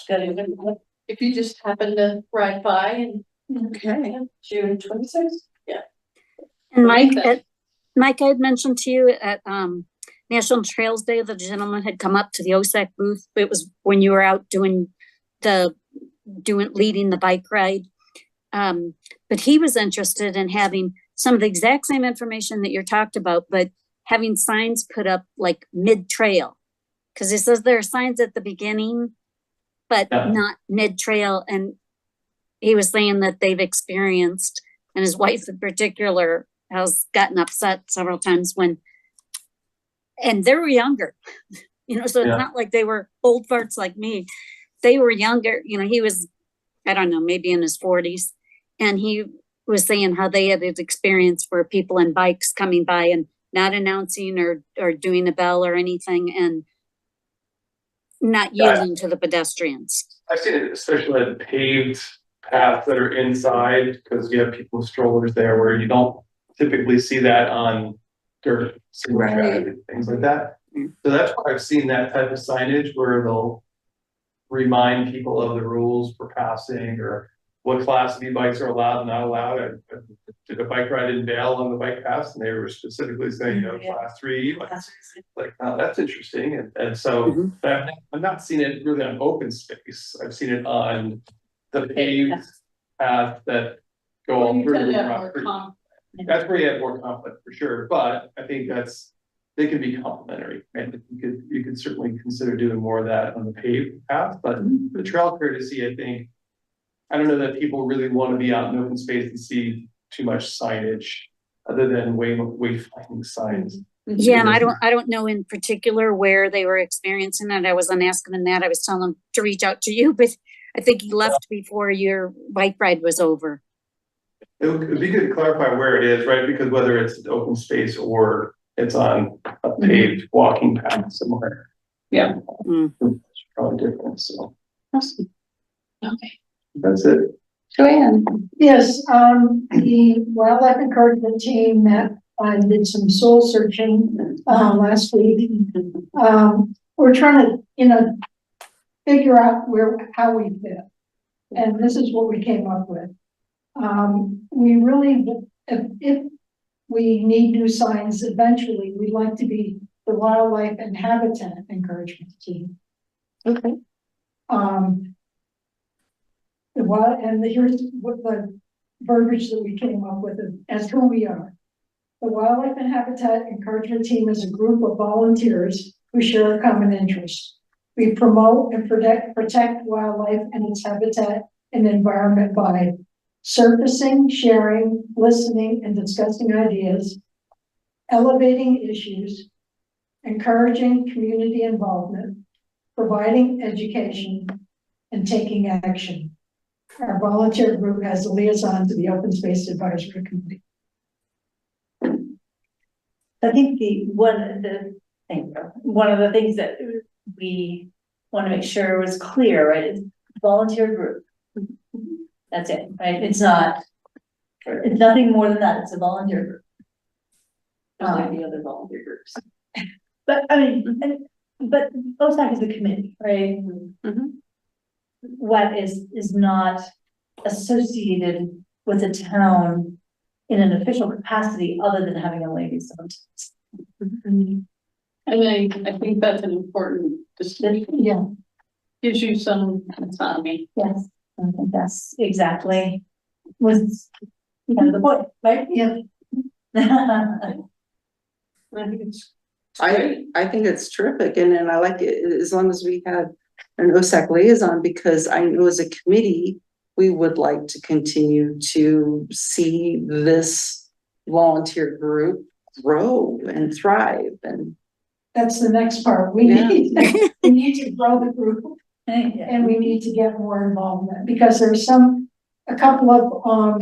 if you just happen to ride by and. Okay. June 26th? And Mike, I had mentioned to you at National Trails Day, the gentleman had come up to the OSAC booth. It was when you were out leading the bike ride. But he was interested in having some of the exact same information that you're talked about, but having signs put up like mid-trail. Cause he says there are signs at the beginning, but Yeah. not mid-trail. And he was saying that they've experienced, and his wife in particular has gotten upset several times and they were younger, so it's Yeah. not like they were old farts like me. They were younger, he was, I don't know, maybe in his 40s. And he was saying how they had this experience where people in bikes coming by and not announcing or doing a bell or anything and not yielding to the pedestrians. I've seen it, especially at paved paths that are inside, because you have people with strollers there where you don't typically see that on dirt, single track, things like that. So that's why I've seen that type of signage where they'll remind people of the rules for passing or what class of e-bikes are allowed and not allowed. I did a bike ride in Vail on the bike path, and they were specifically saying, class 3, like, oh, that's interesting. And so I've not seen it really on open space. I've seen it on the paved path that go all You through tend the to have more property. conflict. That's where you have more conflict for sure, but I think they can be complementary. And you could certainly consider doing more of that on the paved path, but the trail courtesy, I think, I don't know that people really want to be out in open space and see too much signage other than wayfinding signs. Yeah, and I don't know in particular where they were experiencing it. I wasn't asking him that. I was telling him to reach out to you, but I think he left before your bike ride was over. It'd be good to clarify where it is, right? Because whether it's open space or it's on a paved walking path somewhere. Yeah. It's probably different, so. Awesome. Okay. That's it. Joanne. Yes, the wildlife encouragement team met and did some soul searching last week. We're trying to, figure out how we fit. And this is what we came up with. We really, if we need new signs eventually, we'd like to be the wildlife and habitat encouragement team. Okay. Here's what the verbiage that we came up with as who we are. The Wildlife and Habitat Encouragement Team is a group of volunteers who share a common interest. We promote and protect wildlife and its habitat and environment by surfacing, sharing, listening, and discussing ideas, elevating issues, encouraging community involvement, providing education, and taking action. Our volunteer group has a liaison to the Open Space Advisory Committee. I think one of the things that we want to make sure was clear, right, is volunteer group. That's it, right? It's nothing more than that. It's a volunteer group. Just like the other volunteer groups. But I mean, but OSAC is a committee, right? What is not associated with the town in an official capacity other than having a liaison. And I think that's an important distinction. Yeah. Gives you some autonomy. Yes, I think that's exactly was kind of the point, right? Yeah. I think it's I think it's terrific, and I like it as long as we have an OSAC liaison, because I know as a committee, we would like to continue to see this volunteer group grow and thrive, and That's the next part. We need to grow the group, and we need to get more involvement, because there's a couple of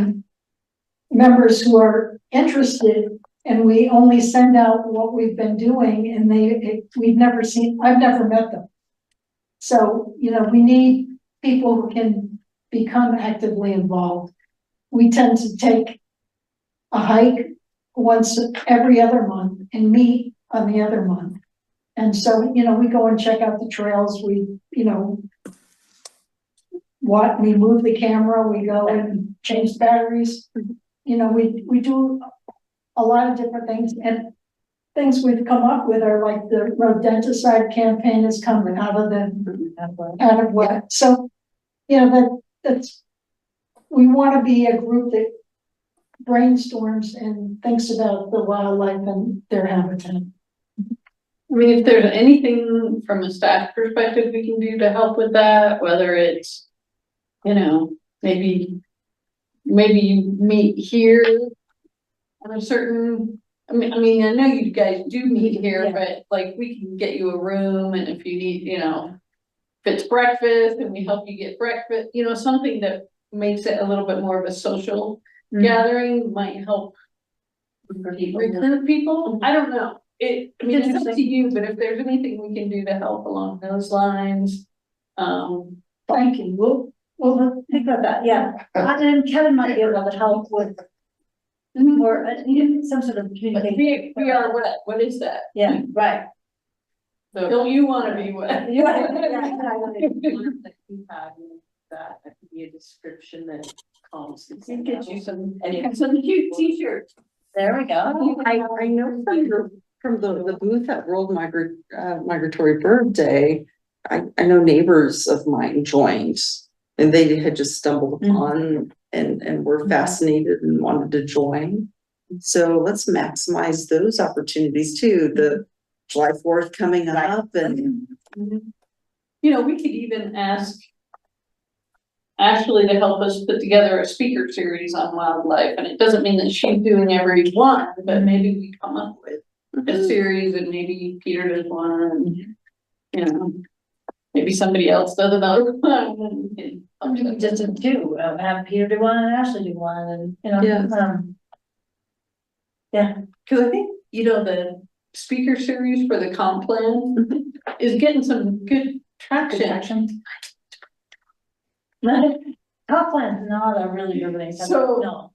members who are interested, and we only send out what we've been doing, and I've never met them. So, we need people who can become actively involved. We tend to take a hike once every other month and meet on the other month. And so, we go and check out the trails. We move the camera, we go and change batteries. We do a lot of different things, and things we've come up with are like the rodenticide campaign is coming out of what. So, that's, we want to be a group that brainstorms and thinks about the wildlife and their habitat. I mean, if there's anything from a staff perspective we can do to help with that, whether it's, maybe you meet here on a certain, I mean, I know you guys do meet here, but like we can get you a room, and if you need, if it's breakfast and we help you get breakfast, something that makes it a little bit more of a social gathering might help recruit people. I don't know. It's up to you, but if there's anything we can do to help along those lines, Thank you. We'll Think about that, yeah. And Kevin might be able to help with more, some sort of communication. we are what? What is that? Yeah, right. So don't you want to be what? That could be a description that calms. Get you some cute t-shirts. There we go. I know from the booth at World Migratory Bird Day, I know neighbors of mine joined, and they had just stumbled upon and were fascinated and wanted to join. So let's maximize those opportunities too. The July 4th coming up, and we could even ask Ashley to help us put together a speaker series on wildlife, and it doesn't mean that she's doing every one, but maybe we come up with a series, and maybe Peter does one, and maybe somebody else does another one. Just do, have Peter do one and Ashley do one, and Cause I think, the speaker series for the comp plan is getting some good traction. Top plan's not a really good thing. So, No.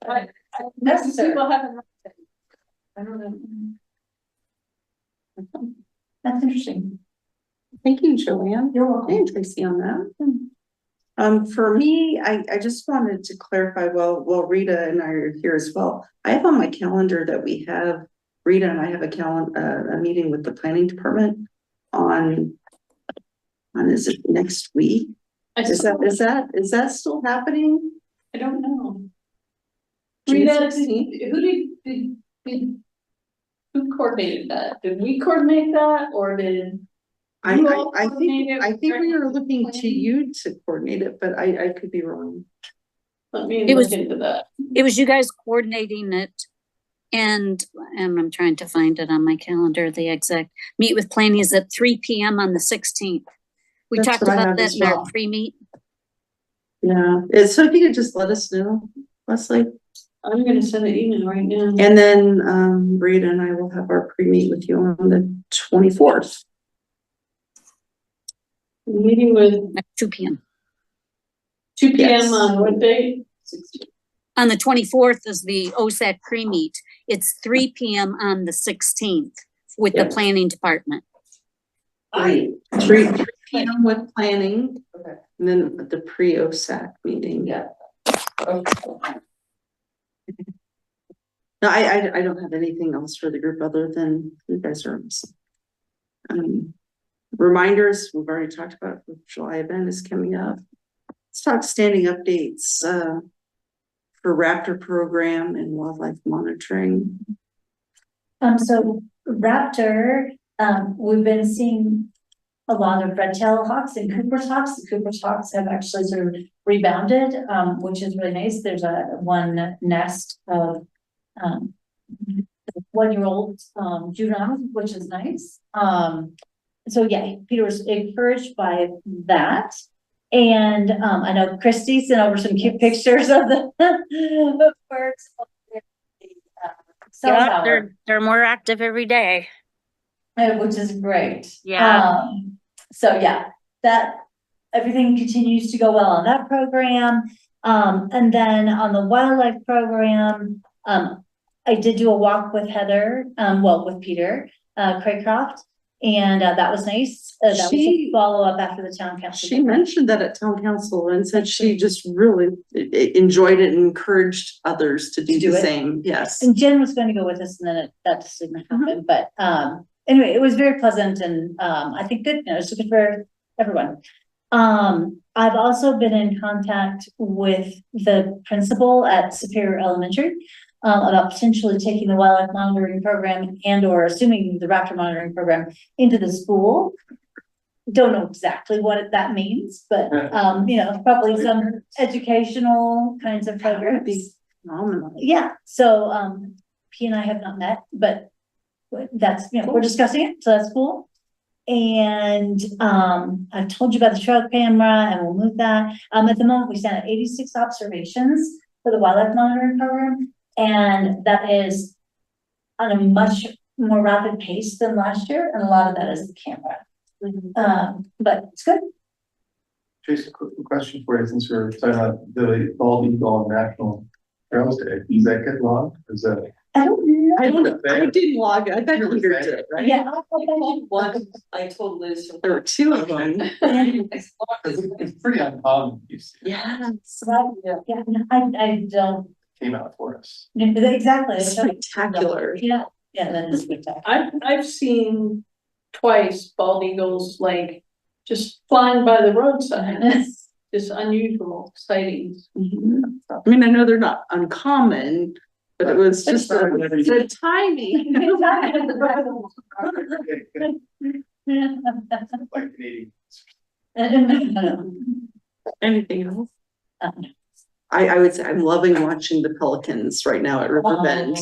Necessary. People haven't. I don't know. That's interesting. thank you, Joanne. You're welcome. And Tracy on that. For me, I just wanted to clarify, well, Rita and I are here as well. I have on my calendar that we have, Rita and I have a meeting with the planning department on is it next week? Is that still happening? I don't know. June Rita, 16th? who coordinated that? Did we coordinate that, or did? I You all think coordinate it we with were looking to planning? you to coordinate it, but I could be wrong. Let me It look was- into that. It was you guys coordinating it. And I'm trying to find it on my calendar, the exact meet with planning is at 3 PM on the 16th. We That's talked what I about have that as in our well. pre-meet. Yeah, so if you could just let us know, Leslie, I'm gonna send an email right now. and then Rita and I will have our pre-meet with you on the 24th. Meeting with At 2 PM. 2 PM Yes. on what date? On the 24th is the OSAC pre-meet. It's 3 PM on the 16th with the Yeah. planning department. 3 p.m. with planning. Okay. And then the pre-OSAC meeting. Yeah. No, I don't have anything else for the group other than you guys are awesome. Reminders, we've already talked about the July event is coming up. Let's talk standing updates for Raptor program and wildlife monitoring. So Raptor, we've been seeing a lot of red-tailed hawks and Cooper's hawks. The Cooper's hawks have actually sort of rebounded, which is really nice. There's one nest of 1-year-old juveniles, which is nice. So yeah, Peter was encouraged by that. And I know Christy sent over some cute pictures of the birds. Cell Yeah, tower, they're more active every day. which is great. Yeah. So yeah, that everything continues to go well on that program. And then on the wildlife program, I did do a walk with Heather, with Peter Craycroft, and that was nice. That was a follow-up after the town council. She mentioned that at town council and said she just really enjoyed it and encouraged others to do the same. Yes. And Jen was going to go with us, and then that just didn't happen. But anyway, it was very pleasant, and I think good. It's good for everyone. I've also been in contact with the principal at Superior Elementary about potentially taking the wildlife monitoring program and or assuming the raptor monitoring program into the school. Don't know exactly what that means, but probably some educational kinds of programs. Phenomenal. Yeah, so P and I have not met, but that's, we're discussing it, so that's cool. And I've told you about the trail camera and we'll move that. At the moment, we stand at 86 observations for the wildlife monitoring program. And that is on a much more rapid pace than last year. And a lot of that is the camera. But it's good. Just a quick question for you, since we're talking about the bald eagle on National Trails Day. Does that get logged? Is that? I don't know. I didn't log it. I bet Peter did, right? Yeah. One, I told Liz. There were 2 of them. It's pretty uncommon. You see it. Yes. Yeah, I don't. Came out for us. Exactly. Spectacular. Yeah, that is spectacular. I've seen twice bald eagles like just flying by the roadside. Just unusual sightings. Mhm. I mean, I know they're not uncommon, but it was just the timing. Like Canadian. Anything else? I would say I'm loving watching the pelicans right now at Riverbend.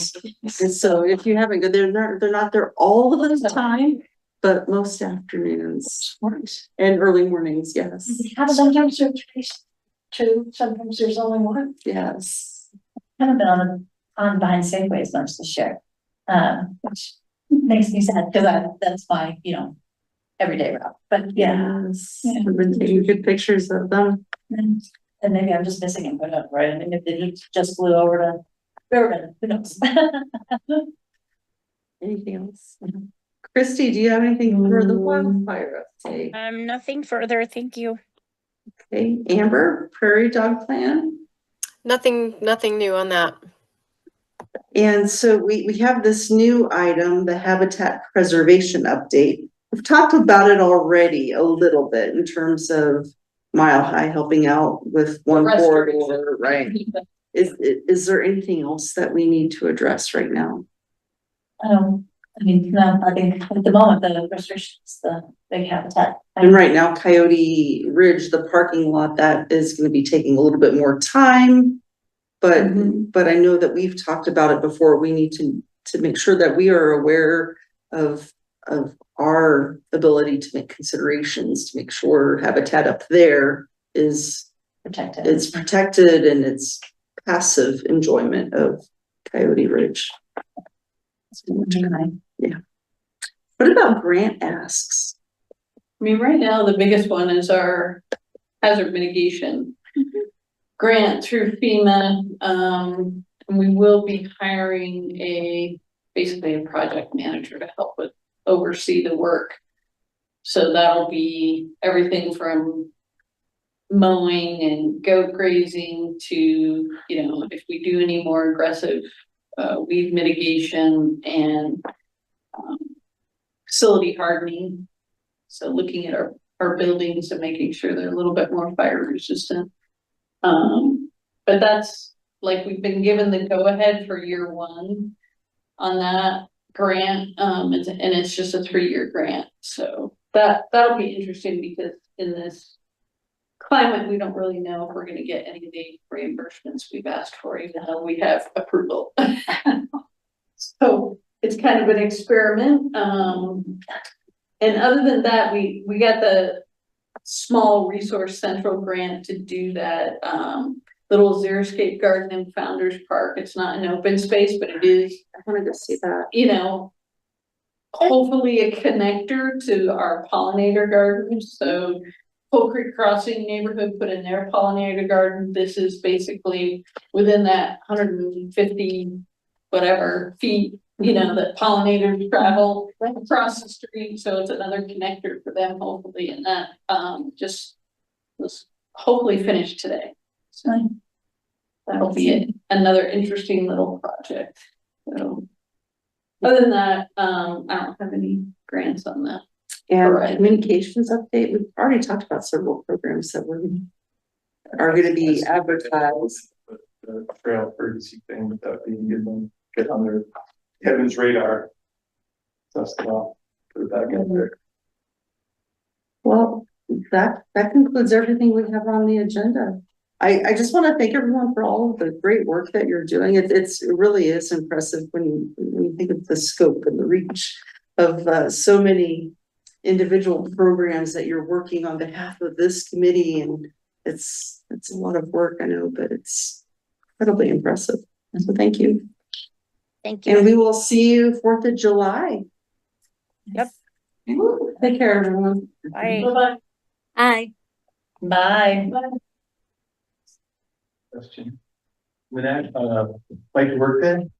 And so if you haven't, they're not there all of the time, but most afternoons and early mornings, yes. Sometimes there's 2, sometimes there's only 1. Yes. Haven't been on behind Safeways much this year, which makes me sad because that's my, everyday route. But yeah, Yes. I've been taking good pictures of them. and maybe I'm just missing it, but right. I mean, if they just flew over to Riverbend, who knows? Anything else? Christy, do you have anything for the wildfire update? Nothing further, thank you. Okay, Amber, prairie dog plan. Nothing new on that. And so we have this new item, the habitat preservation update. We've talked about it already a little bit in terms of Mile High helping out with one corridor, right? Is there anything else that we need to address right now? I mean, no, I think at the moment, the restrictions, the big habitat. And right now, Coyote Ridge, the parking lot, that is gonna be taking a little bit more time. But I know that we've talked about it before. We need to make sure that we are aware of our ability to make considerations, to make sure habitat up there is Protected. it's protected and it's passive enjoyment of Coyote Ridge. Yeah. What about grant asks? I mean, right now, the biggest one is our hazard mitigation grant through FEMA. And we will be hiring basically a project manager to help with oversee the work. So that'll be everything from mowing and goat grazing to, you know, if we do any more aggressive weed mitigation and facility hardening. So looking at our buildings and making sure they're a little bit more fire resistant. But that's like, we've been given the go ahead for year one on that grant. And it's just a 3-year grant. So that'll be interesting because in this climate, we don't really know if we're going to get any of the reimbursements we've asked for, even though we have approval. So it's kind of an experiment. And other than that, we got the small resource central grant to do that little xeriscape garden in Founders Park. It's not an open space, but it is, I wanted to see that. you know, hopefully a connector to our pollinator gardens. So Pole Creek Crossing neighborhood put in their pollinator garden. This is basically within that 150 whatever feet, you know, that pollinators travel across the street. So it's another connector for them, hopefully, and that just was hopefully finished today. So that'll be another interesting little project. So other than that, I don't have any grants on that. And Right. communications update, we've already talked about several programs that are gonna be advertised. The trail courtesy thing, that we can get on their Kevin's radar. That's the, put it back in there. Well, that concludes everything we have on the agenda. I just want to thank everyone for all of the great work that you're doing. It really is impressive when you think of the scope and the reach of so many individual programs that you're working on behalf of this committee, and it's a lot of work, I know, but it's incredibly impressive. So thank you. Thank you. And we will see you 4th of July. Yep. Take care, everyone. Bye. Bye-bye. Hi. Bye. Question. With that, like your work day?